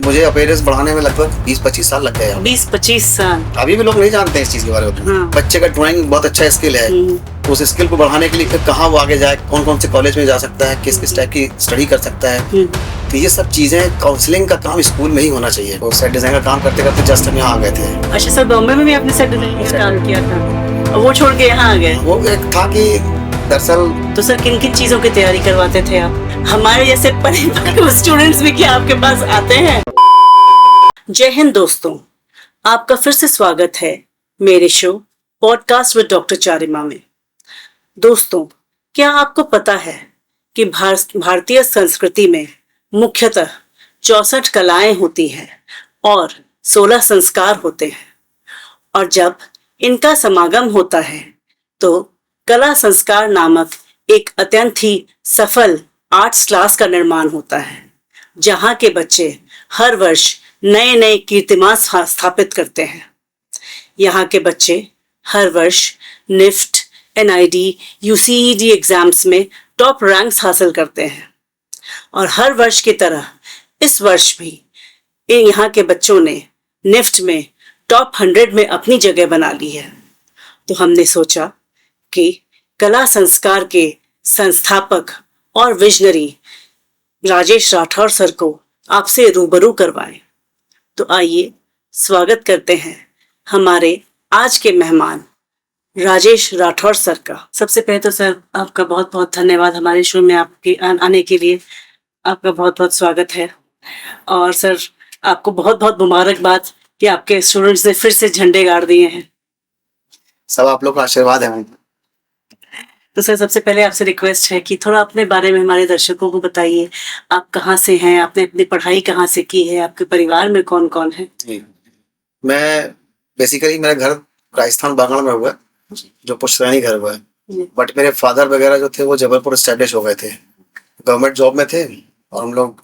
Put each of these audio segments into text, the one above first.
मुझे अवेयरनेस बढ़ाने में लगभग 20-25 साल लग गए हैं। 20-25 साल। अभी भी लोग नहीं जानते इस चीज के बारे में। हाँ। बच्चे का ड्राइंग बहुत अच्छा स्किल है, तो उस स्किल को बढ़ाने के लिए फिर कहाँ वो आगे जाए, कौन कौन से कॉलेज में जा सकता है, किस किस टाइप की स्टडी कर सकता है, तो ये सब चीजें काउंसलिंग का काम स्कूल में ही होना चाहिए। तो सेट डिजाइन का काम करते करते जस्ट हम यहाँ आ गए थे। अच्छा सर, बॉम्बे में भी आपने सेट डिजाइन का काम किया था और वो छोड़ के यहाँ आ गए? वो एक था कि दरअसल। तो सर किन किन चीजों की तैयारी करवाते थे आप? हमारे जैसे पढ़े स्टूडेंट्स भी क्या आपके पास आते हैं? जय हिंद दोस्तों, आपका फिर से स्वागत है मेरे शो पॉडकास्ट विद डॉक्टर चारिमा में। दोस्तों, क्या आपको पता है कि भारतीय संस्कृति में मुख्यतः 64 कलाएं होती हैं और 16 संस्कार होते हैं, और जब इनका समागम होता है तो कला संस्कार नामक एक अत्यंत ही सफल आर्ट्स क्लास का निर्माण होता है, जहाँ के बच्चे हर वर्ष नए नए कीर्तिमान स्थापित करते हैं। यहाँ के बच्चे हर वर्ष निफ्ट, एनआईडी, यूसीईडी एग्जाम्स में टॉप रैंक्स हासिल करते हैं, और हर वर्ष की तरह इस वर्ष भी यहाँ के बच्चों ने निफ्ट में टॉप 100 में अपनी जगह बना ली है। तो हमने सोचा कि कला संस्कार के संस्थापक और विजनरी राजेश राठौर सर को आपसे रूबरू करवाएं। तो आइए स्वागत करते हैं हमारे आज के मेहमान राजेश राठौर सर का। सबसे पहले तो सर आपका बहुत बहुत धन्यवाद हमारे शो में आपके आने के लिए। आपका बहुत बहुत स्वागत है, और सर आपको बहुत बहुत मुबारकबाद कि आपके स्टूडेंट्स ने फिर से झंडे गाड़ दिए हैं। सब आप लोग का आशीर्वाद है। तो सर सबसे पहले आपसे रिक्वेस्ट है कि थोड़ा अपने बारे में हमारे दर्शकों को बताइए। आप कहाँ से हैं, आपने अपनी पढ़ाई कहाँ से की है, आपके परिवार में कौन कौन है? मैं बेसिकली मेरा घर राजस्थान बागड़ में हुआ, जो पुश्तैनी घर हुआ है, बट मेरे फादर वगैरह जो थे वो जबलपुर एस्टेब्लिश हो गए थे, गवर्नमेंट जॉब में थे, और हम लोग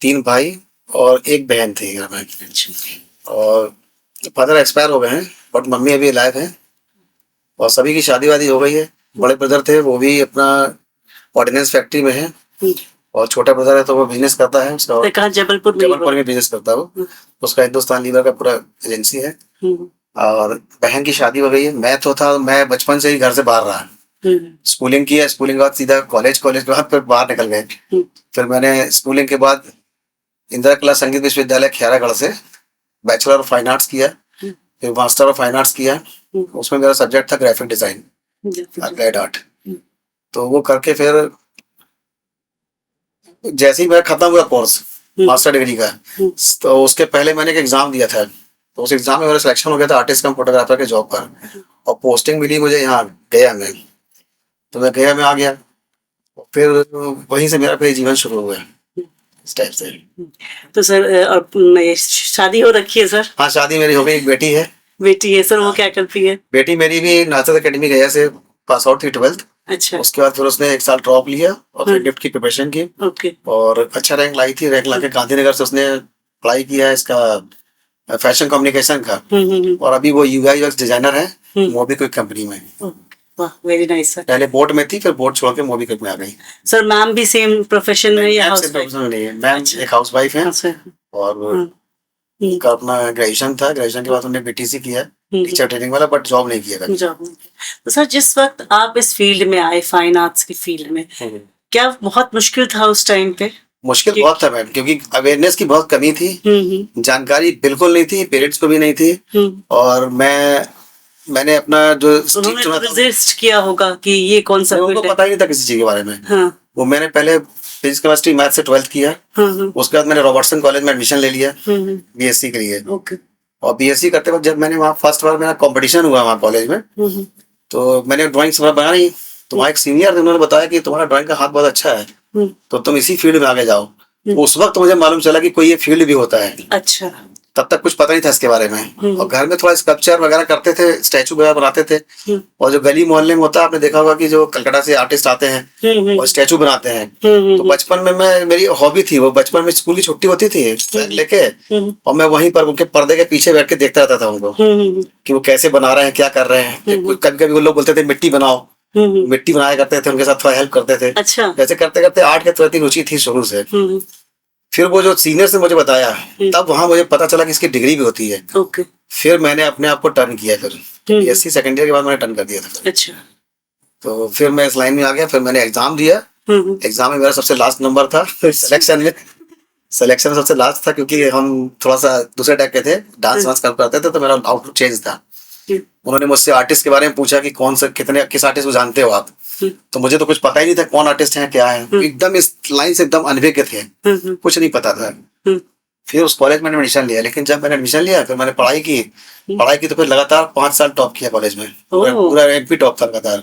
3 भाई और 1 बहन थी घर में। और फादर एक्सपायर हो गए हैं, बट मम्मी अभी लाइव है, और सभी की शादी वादी हो गई है। बड़े ब्रदर थे वो भी अपना ऑर्डिनेंस फैक्ट्री में है, और छोटा ब्रदर है तो वो बिजनेस करता है उसका। कहाँ? जबलपुर में बिजनेस करता है वो, उसका हिंदुस्तान लीवर का पूरा एजेंसी है। और बहन की शादी हो गई है। मैं बचपन से ही घर से बाहर रहा। स्कूलिंग किया, स्कूलिंग के बाद सीधा कॉलेज के बाद फिर बाहर निकल गए। फिर मैंने स्कूलिंग के बाद इंदिरा कला संगीत विश्वविद्यालय खैरागढ़ से बैचलर ऑफ फाइन आर्ट्स किया, फिर मास्टर ऑफ फाइन आर्ट्स किया। उसमें मेरा सब्जेक्ट था ग्राफिक डिजाइन, अप्लाइड आर्ट। तो वो करके फिर जैसे ही मेरा खत्म हुआ कोर्स मास्टर डिग्री का, तो उसके पहले मैंने एक एग्जाम दिया था। तो उस एग्जाम में मेरा सिलेक्शन हो गया था आर्टिस्ट कम फोटोग्राफर के जॉब पर, और पोस्टिंग मिली मुझे यहाँ गया में। तो मैं गया में आ गया, फिर वहीं से मेरा फिर जीवन शुरू हुआ इस टाइप से। तो सर शादी हो रखी है सर? हाँ, शादी मेरी हो गई, एक बेटी है। बेटी है सर, वो क्या करती है? बेटी मेरी भी नाचत अकेडमी गया से पास आउट थी 12th। अच्छा। उसके बाद फिर उसने 1 साल ड्रॉप लिया और फिर निफ्ट की प्रिपरेशन की। ओके। और अच्छा रैंक लाई थी। रैंक लाके गांधीनगर से उसने अप्लाई किया है इसका फैशन कम्युनिकेशन का, और अभी वो यूआई यूएक्स डिजाइनर है मोबीक्विक कंपनी में। Very nice sir. पहले बोर्ड में थी, फिर बोर्ड छोड़ के मोबीक्विक में आ गई। सर मैम भी सेम प्रोफेशन में या हाउसवाइफ? नहीं है मैम, एक हाउसवाइफ है। और उनका अपना ग्रेजुएशन था, ग्रेजुएशन के बाद उन्होंने बीटीसी किया, टीचर ट्रेनिंग वाला, बट जॉब नहीं किया। तो सर जिस वक्त आप इस फील्ड में आए, फाइन आर्ट्स की फील्ड में, क्या बहुत मुश्किल था उस टाइम पे? मुश्किल बहुत था मैम, क्योंकि अवेयरनेस की बहुत कमी थी, जानकारी बिल्कुल नहीं थी, पेरेंट्स को भी नहीं थी। और मैंने अपना जो रेजिस्ट किया होगा कि ये कौन सा, उनको पता ही नहीं था किसी चीज के बारे में। वो मैंने पहले फिजिक्स केमिस्ट्री मैथ से 12th किया। उसके बाद मैंने रॉबर्टसन कॉलेज में एडमिशन ले लिया बीएससी के लिए। और बीएससी करते वक्त जब मैंने वहाँ फर्स्ट बार मेरा कंपटीशन हुआ वहाँ कॉलेज में, तो मैंने ड्राइंग बनाई। तो वहाँ एक सीनियर थे, उन्होंने बताया कि तुम्हारा ड्राइंग का हाथ बहुत अच्छा है, तो तुम इसी फील्ड में आगे जाओ। उस वक्त मुझे मालूम चला कि कोई ये फील्ड भी होता है। अच्छा। तब तक कुछ पता नहीं था इसके बारे में। और घर में थोड़ा स्कल्पचर वगैरह करते थे, स्टैचू वगैरह बनाते थे। और जो गली मोहल्ले में होता है, आपने देखा होगा कि जो कलकत्ता से आर्टिस्ट आते हैं और स्टैचू बनाते हैं। तो बचपन में मेरी हॉबी थी वो। बचपन में स्कूल की छुट्टी होती थी लेके, और मैं वहीं पर उनके पर्दे के पीछे बैठ के देखता रहता था उनको कि वो कैसे बना रहे हैं, क्या कर रहे हैं। कभी कभी वो लोग बोलते थे मिट्टी बनाओ, मिट्टी बनाया करते थे, उनके साथ थोड़ा हेल्प करते थे। अच्छा। ऐसे करते करते आर्ट के प्रति रुचि थी शुरू से। फिर वो जो सीनियर्स ने मुझे बताया, तब वहां मुझे पता चला कि इसकी डिग्री भी होती है। ओके। फिर मैंने अपने आप को टर्न किया, फिर बीएससी सेकंड ईयर के बाद मैंने टर्न कर दिया था। अच्छा। तो फिर मैं इस लाइन में आ गया, फिर मैंने एग्जाम दिया। एग्जाम में मेरा सबसे लास्ट नंबर था सिलेक्शन सबसे लास्ट था, क्योंकि हम थोड़ा सा दूसरे टाइप के थे, डांस वांस करते थे, तो मेरा आउटलुक चेंज था। उन्होंने मुझसे आर्टिस्ट के बारे में पूछा कि कौन सा किस आर्टिस्ट को जानते हो आप। तो मुझे तो कुछ पता ही नहीं था कौन आर्टिस्ट है क्या है, एकदम इस लाइन से एकदम अनभिज्ञ थे, कुछ नहीं पता था। फिर उस कॉलेज में मैंने एडमिशन लिया, लेकिन जब मैंने एडमिशन लिया फिर मैंने पढ़ाई की तो फिर लगातार 5 साल टॉप किया कॉलेज में, पूरा रैंक भी टॉप था लगातार।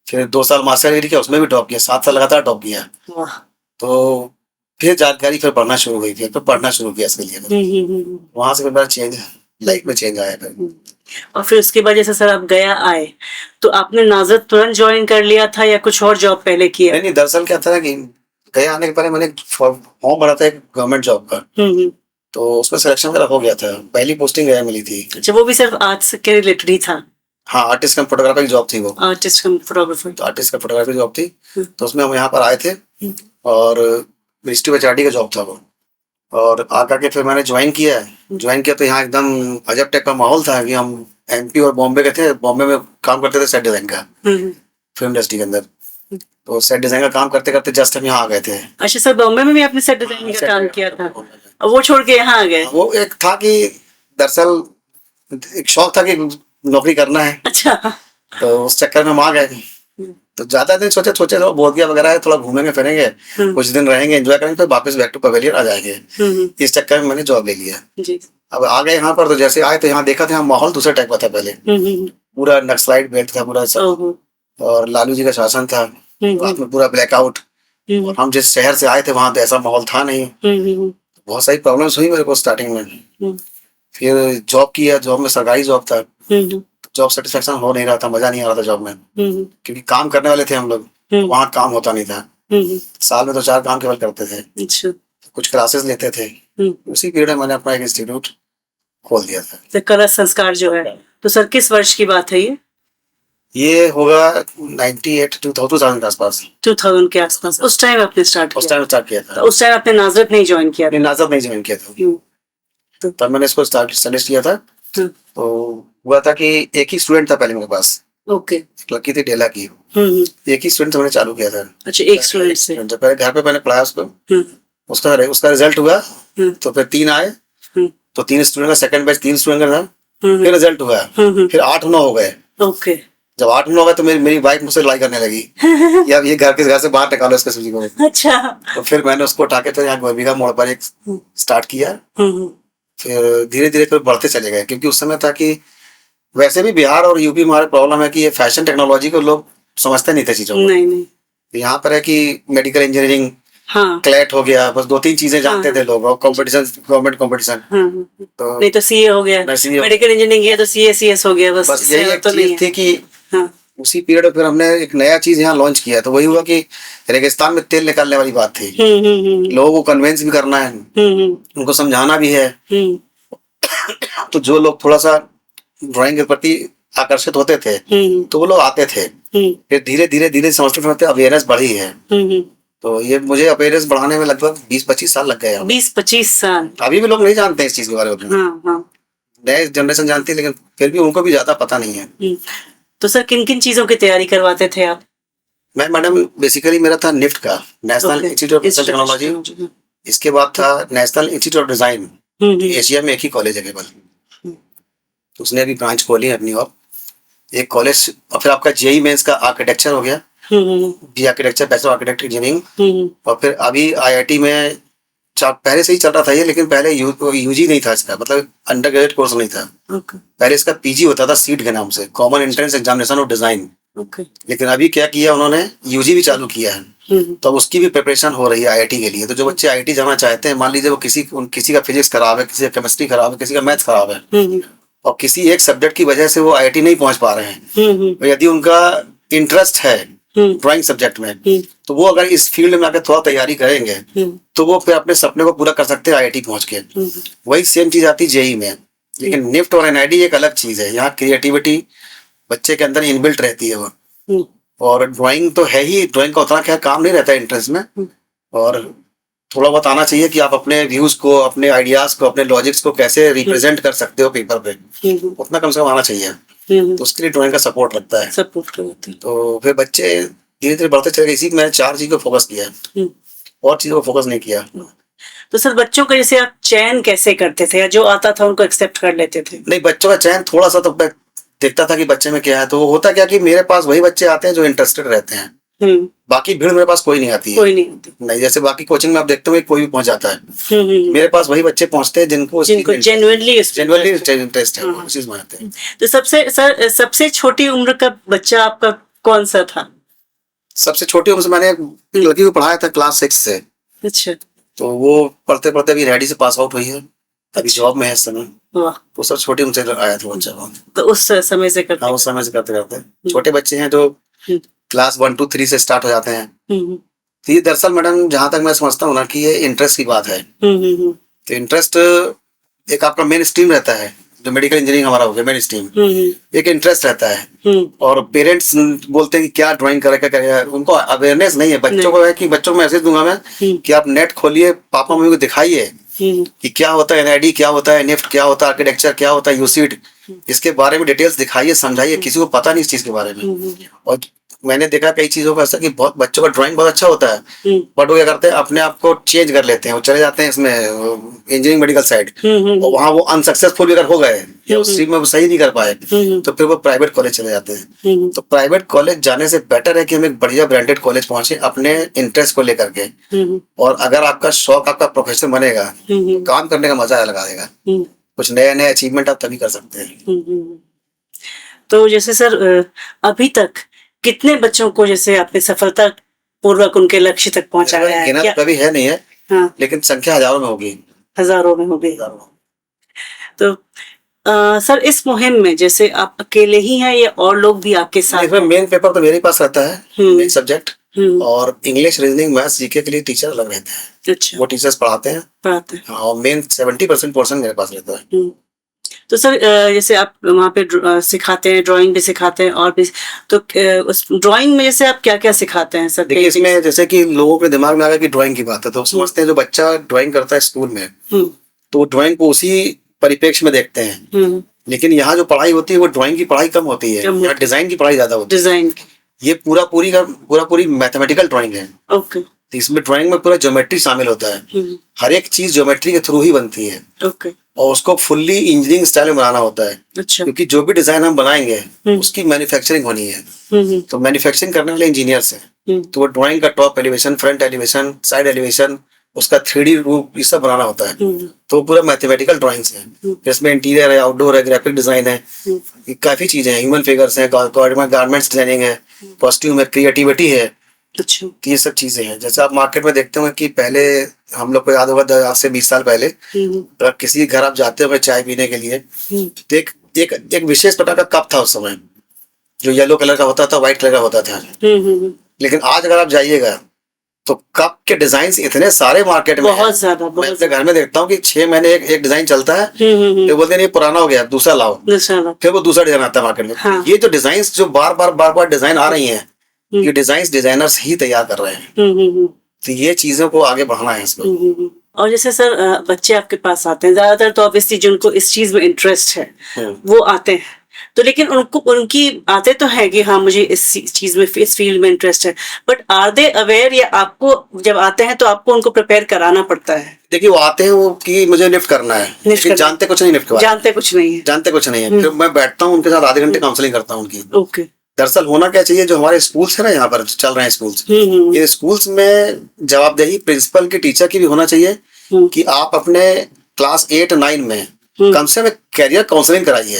फिर 2 साल मास्टर डिग्री किया, उसमें भी टॉप किया, 7 साल लगातार टॉप किया। तो फिर जानकारी फिर पढ़ना शुरू हुई, फिर पढ़ना शुरू किया इसके लिए। वहां से फिर मेरा चेंज, लाइफ में चेंज आया फिर। और फिर उसके बाद जैसे सर आप गया आए तो आपने नाजरत तुरंत ज्वाइन कर लिया था या कुछ और जॉब पहले किया? नहीं, दरअसल क्या था कि गया आने के पहले मैंने फॉर्म भरा था एक गवर्नमेंट जॉब का, तो उसमें सिलेक्शन वगैरह हो गया था, पहली पोस्टिंग गया मिली थी। अच्छा, वो भी सिर्फ आर्ट से के रिलेटेड ही था? हाँ, आर्टिस्ट कम फोटोग्राफर की जॉब थी वो। आर्टिस्ट कम फोटोग्राफर, तो आर्टिस्ट का फोटोग्राफी जॉब थी, तो उसमें हम यहाँ पर आए थे और मिनिस्ट्री ऑफ एचआरडी का जॉब था वो। और आकर के फिर मैंने ज्वाइन किया तो यहाँ एकदम अजब टाइप का माहौल था कि हम एमपी और बॉम्बे के थे, बॉम्बे में काम करते थे सेट डिजाइन का, फिल्म इंडस्ट्री के अंदर। तो सेट डिजाइन का काम करते करते जस्ट हम यहाँ आ गए थे। अच्छा सर, बॉम्बे में भी आपने सेट डिजाइनिंग का काम किया था और वो छोड़ के यहाँ आ गए? वो एक था कि दरअसल एक शौक था कि नौकरी करना है। अच्छा। तो उस चक्कर में हम आ गए। तो ज्यादा दिन सोचे तो बोधगया वगैरह है, थोड़ा घूमेंगे फिरेंगे, कुछ दिन रहेंगे, एंजॉय करेंगे, फिर वापस बैक टू पवेलियन आ जाएंगे। इस चक्कर में मैंने जॉब ले लिया जी। अब आ गए यहाँ पर, तो जैसे आए तो यहाँ देखा था, यहाँ माहौल दूसरा टाइप का था पहले, पूरा नक्सलाइट बेल्ट था पूरा सब, और लालू जी का शासन था, पूरा ब्लैकआउट। और हम जिस शहर से आए थे वहां तो ऐसा माहौल था नहीं। बहुत सारी प्रॉब्लम्स हुई मेरे को स्टार्टिंग में। फिर जॉब किया, जॉब में सरकारी जॉब था, जॉब सेटिस्फेक्शन हो नहीं रहा था, मजा नहीं आ रहा था जॉब में, क्योंकि काम करने वाले थे हम लोग, वहाँ काम होता नहीं था। साल में तो 4 काम केवल करते थे। अच्छा। कुछ क्लासेस लेते थे। उसी पीरियड में मैंने अपना एक इंस्टीट्यूट खोल दिया था, तो कला संस्कार जो है। तो सर किस वर्ष की बात है ये होगा 98 2000 के आसपास। 2000 के आसपास। उस टाइम आपने स्टार्ट किया था। तो उस टाइम आपने नाजरत नहीं ज्वाइन किया? नाजरत नहीं ज्वाइन किया था, तब मैंने इसको सजेस्ट किया था। तो हुआ था कि एक ही स्टूडेंट था पहले मेरे पास। ओके। लड़की थी डेला की। एक ही स्टूडेंट से मैंने चालू किया था। अच्छा, एक स्टूडेंट से? जब पहले घर पे मैंने पढ़ाया उसको, उसका रिजल्ट हुआ, तो फिर 3 आए, तो 3 स्टूडेंट का सेकंड बैच 3 स्टूडेंट का था। फिर रिजल्ट हुआ, फिर 8-9 हो गए। ओके। जब 8-9 हो गए तो मेरी वाइफ मुझसे लड़ाई करने लगी या ये घर से बाहर निकालो इसके सूजी को। अच्छा। तो फिर मैंने उसको उठा के फिर यहाँ गोविका मोड़ पर एक स्टार्ट किया। फिर धीरे धीरे फिर बढ़ते चले गए, क्योंकि उस समय था कि वैसे भी बिहार और यूपी में हमारे प्रॉब्लम है कि ये फैशन टेक्नोलॉजी को लोग समझते नहीं थे चीजों को। नहीं। यहाँ पर है कि मेडिकल इंजीनियरिंग, क्लैट हो गया, बस 2-3 चीजें जानते थे लोग, और कंपटीशन, गवर्नमेंट कंपटीशन। तो नहीं तो सीए हो गया, मेडिकल इंजीनियरिंग किया तो सीएस हो गया, बस यही एक चीज थी कि उसी पीरियड में फिर हमने एक नया चीज यहाँ लॉन्च किया। तो वही हुआ कि रेगिस्तान में तेल निकालने वाली बात थी, लोगों को कन्विंस भी करना है, उनको समझाना भी है। तो जो लोग थोड़ा सा ड्राइंग के प्रति आकर्षित होते थे तो वो लोग आते थे। फिर धीरे समझते अवेयरनेस बढ़ी है। तो ये मुझे अवेयरनेस बढ़ाने में लगभग 20-25 साल लग गए। 20-25 साल। अभी भी लोग नहीं जानते इस चीज के बारे में। नए जनरेशन जानती है, लेकिन फिर भी उनको भी ज्यादा पता नहीं है। तो सर किन किन चीजों की तैयारी करवाते थे आप? मैं मैडम बेसिकली मेरा था निफ्ट का, नेशनल इंस्टीट्यूट ऑफ टेक्नोलॉजी। इसके बाद था national institute of design, Asia में एक ही कॉलेज है केवल, उसने अभी ब्रांच खोली है अपनी। और एक कॉलेज, और फिर आपका जेई मेंस का आर्किटेक्चर हो गया, B architecture, bachelor architecture engineering. और फिर अभी आईआईटी में पहले से ही चल रहा था ये, लेकिन पहले यूजी नहीं था इसका, मतलब अंडर ग्रेजुएट कोर्स नहीं था। पहले इसका पीजी होता था सीट के नाम से, common entrance examination of design. लेकिन अभी क्या किया उन्होंने, यूजी भी चालू किया है, तो उसकी भी प्रिपरेशन हो रही है आईआईटी के लिए। तो जो बच्चे आईआईटी जाना चाहते हैं, मान लीजिए वो किसी का फिजिक्स खराब है, किसी का केमिस्ट्री खराब है, किसी का मैथ खराब है, और किसी एक सब्जेक्ट की वजह से वो आईआईटी नहीं पहुंच पा रहे हैं, तो यदि उनका इंटरेस्ट है ड्राइंग सब्जेक्ट में, तो वो अगर इस फील्ड में आकर थोड़ा तैयारी करेंगे तो वो फिर अपने सपने को पूरा कर सकते हैं आईआईटी पहुंच के। वही सेम चीज आती है जेई में, लेकिन निफ्ट और एनआईडी एक अलग चीज है। यहाँ क्रिएटिविटी बच्चे के अंदर इनबिल्ट रहती है वो, और ड्राइंग तो है ही, ड्राइंग का उतना क्या काम नहीं रहता है इंटरेस्ट में, और थोड़ा बहुत आना चाहिए कि आप अपने व्यूज को, अपने आइडियाज को, अपने लॉजिक्स को कैसे रिप्रेजेंट कर सकते हो पेपर पे, उतना कम से कम आना चाहिए। तो उसके लिए ड्राइंग का सपोर्ट लगता है। सपोर्ट करते हैं। तो फिर बच्चे धीरे धीरे बढ़ते चले गए। इसी मैंने 4 चीज को फोकस किया है, और चीजों को फोकस नहीं किया। तो सर बच्चों का जैसे आप चयन कैसे करते थे, या जो आता था उनको एक्सेप्ट कर लेते थे? नहीं, बच्चों का चयन थोड़ा सा तो मैं देखता था कि बच्चे में क्या है। तो होता क्या कि मेरे पास वही बच्चे आते हैं जो इंटरेस्टेड रहते हैं, बाकी भीड़ मेरे पास कोई नहीं आती है। कोई नहीं आती। नहीं, जैसे बाकी कोचिंग में आप देखते हो कोई भी पहुंच जाता है, मेरे पास वही बच्चे पहुंचते हैं जिनको जेन्युइनली इंटरेस्ट है, उस चीज में आते हैं। तो सबसे छोटी उम्र का बच्चा आपका कौन सा था? सबसे छोटी उम्र से मैंने एक लड़की को पढ़ाया था क्लास 6 से। अच्छा। तो वो पढ़ते पढ़ते अभी रेडी से पास आउट हुई है, अभी जॉब में है इस समय। वाह। वो सब छोटी उम्र से आया था बच्चा को। तो उस समय से करते? हाँ, उस समय से करते करते। छोटे बच्चे हैं जो क्लास 1 2 3 से स्टार्ट हो जाते हैं। तो ये दरअसल मैडम जहां तक मैं समझता हूँ ना कि ये इंटरेस्ट की बात है। तो इंटरेस्ट एक आपका मेन स्ट्रीम रहता है, जो मेडिकल इंजीनियरिंग हमारा हो गया मेन स्ट्रीम, एक इंटरेस्ट रहता है। और पेरेंट्स बोलते हैं कि क्या ड्राइंग करेगा, उनको अवेयरनेस नहीं है। बच्चों को है कि बच्चों को मैसेज दूंगा मैं कि आप नेट खोलिए, पापा मम्मी को दिखाइए कि क्या होता है एनआईडी, क्या होता है निफ्ट, क्या होता है आर्किटेक्चर, क्या होता है यूसीड, इसके बारे में डिटेल्स दिखाइए, समझाइए। किसी को पता नहीं इस चीज के बारे में। और मैंने देखा कई चीजों का ऐसा कि बहुत बच्चों का ड्राइंग बहुत अच्छा होता है, बट वो क्या करते हैं अपने आप को चेंज कर लेते हैं, वो चले जाते हैं इसमें इंजीनियरिंग मेडिकल साइड, और वहाँ वो अनसक्सेसफुल अगर हो गए या उस चीज में वो सही नहीं कर पाए, तो फिर वो प्राइवेट कॉलेज चले जाते हैं। तो प्राइवेट कॉलेज जाने से बेटर है कि हम एक बढ़िया ब्रांडेड कॉलेज पहुंचे अपने इंटरेस्ट को लेकर के। और अगर आपका शौक आपका प्रोफेशन बनेगा, तो काम करने का मजा अलग आएगा, कुछ नए नए अचीवमेंट आप तभी कर सकते हैं। तो जैसे सर अभी तक कितने बच्चों को जैसे आपने सफलता पूर्वक उनके लक्ष्य तक पहुंचाया है? गिनत कभी है नहीं है, हाँ। लेकिन संख्या हजारों में होगी। हजारों में होगी। तो सर इस मुहिम में जैसे आप अकेले ही हैं या और लोग भी आपके साथ? इसमें मेन पेपर तो मेरे पास रहता है, मेन सब्जेक्ट, और इंग्लिश, रीजनिंग, मैथ्स, जीके के लिए टीचर अलग रहते हैं। अच्छा। वो टीचर्स पढ़ाते हैं। हाँ, और मेन 70% पोर्शन मेरे पास रहता है। तो सर जैसे आप वहाँ पे सिखाते हैं, ड्राइंग भी सिखाते हैं और भी, तो उस ड्राइंग में जैसे आप क्या क्या सिखाते हैं सर? देखिए, इसमें जैसे कि लोगों के दिमाग में आ गया कि ड्राइंग की बात है, तो समझते हैं जो बच्चा ड्राइंग करता है स्कूल में, तो ड्राइंग को उसी परिप्रेक्ष्य में देखते हैं। लेकिन यहाँ जो पढ़ाई होती है वो ड्राइंग की पढ़ाई कम होती है, यहाँ डिजाइन की पढ़ाई ज्यादा होती है। डिजाइन ये पूरी मैथमेटिकल ड्राइंग है। ओके। तो इसमें ड्राइंग में पूरा ज्योमेट्री शामिल होता है, हर एक चीज ज्योमेट्री के थ्रू ही बनती है। ओके। और उसको फुल्ली इंजीनियरिंग स्टाइल में बनाना होता है। अच्छा। क्योंकि जो भी डिजाइन हम बनाएंगे उसकी मैन्युफैक्चरिंग होनी है, तो मैन्युफैक्चरिंग करने वाले इंजीनियर्स हैं। तो वो ड्राइंग का top elevation, front elevation, side elevation, उसका 3D रूप, ये सब बनाना होता है। तो पूरा मैथमेटिकल ड्राइंग्स है, जिसमें इंटीरियर है, आउटडोर है, ग्राफिक डिजाइन है, काफी चीजें हैं, ह्यूमन फिगर्स हैं, गारमेंट्स डिजाइनिंग है, कॉस्ट्यूम है, क्रिएटिविटी है। अच्छा। तो ये सब चीजें हैं। जैसे आप मार्केट में देखते होंगे कि पहले हम लोग को याद होगा आज से 20 साल पहले, तो किसी घर आप जाते होंगे चाय पीने के लिए, तो एक विशेष प्रकार का कप था उस समय, जो येलो कलर का होता था, व्हाइट कलर का होता था। लेकिन आज अगर आप जाइएगा तो कप के डिजाइन इतने सारे मार्केट में बहुत ज्यादा। मैं अपने घर में देखता हूँ कि 6 महीने एक डिजाइन चलता है, फिर बोलते हैं पुराना हो गया, दूसरा लाओ, फिर वो दूसरा डिजाइन आता है मार्केट में। हाँ। ये जो डिजाइन जो बार बार डिजाइन आ रही है, ये डिजाइनर्स ही तैयार कर रहे हैं। तो ये चीजों को आगे बढ़ाना है इसमें। और जैसे सर बच्चे आपके पास आते हैं ज्यादातर, तो ऑब्वियसली जिनको इस चीज में इंटरेस्ट है वो आते हैं, तो लेकिन उनकी आते तो है कि हाँ मुझे इस चीज में, इस फील्ड में इंटरेस्ट है, बट आर दे अवेयर, या आपको जब आते हैं तो आपको उनको प्रिपेयर कराना पड़ता है? देखिए, वो आते हैं वो कि मुझे लिफ्ट करना है, लेकिन जानते कुछ नहीं, लिफ्ट जानते कुछ नहीं है। फिर मैं बैठता हूँ उनके साथ, आधे घंटे काउंसलिंग करता हूँ उनकी। ओके। दरअसल होना क्या चाहिए, जो हमारे स्कूल्स है ना, यहाँ पर चल रहे हैं स्कूल्स, ये स्कूल्स में जवाबदेही प्रिंसिपल की, टीचर की भी होना चाहिए कि आप अपने क्लास 8 9 में कम से कम कैरियर काउंसलिंग कराइए।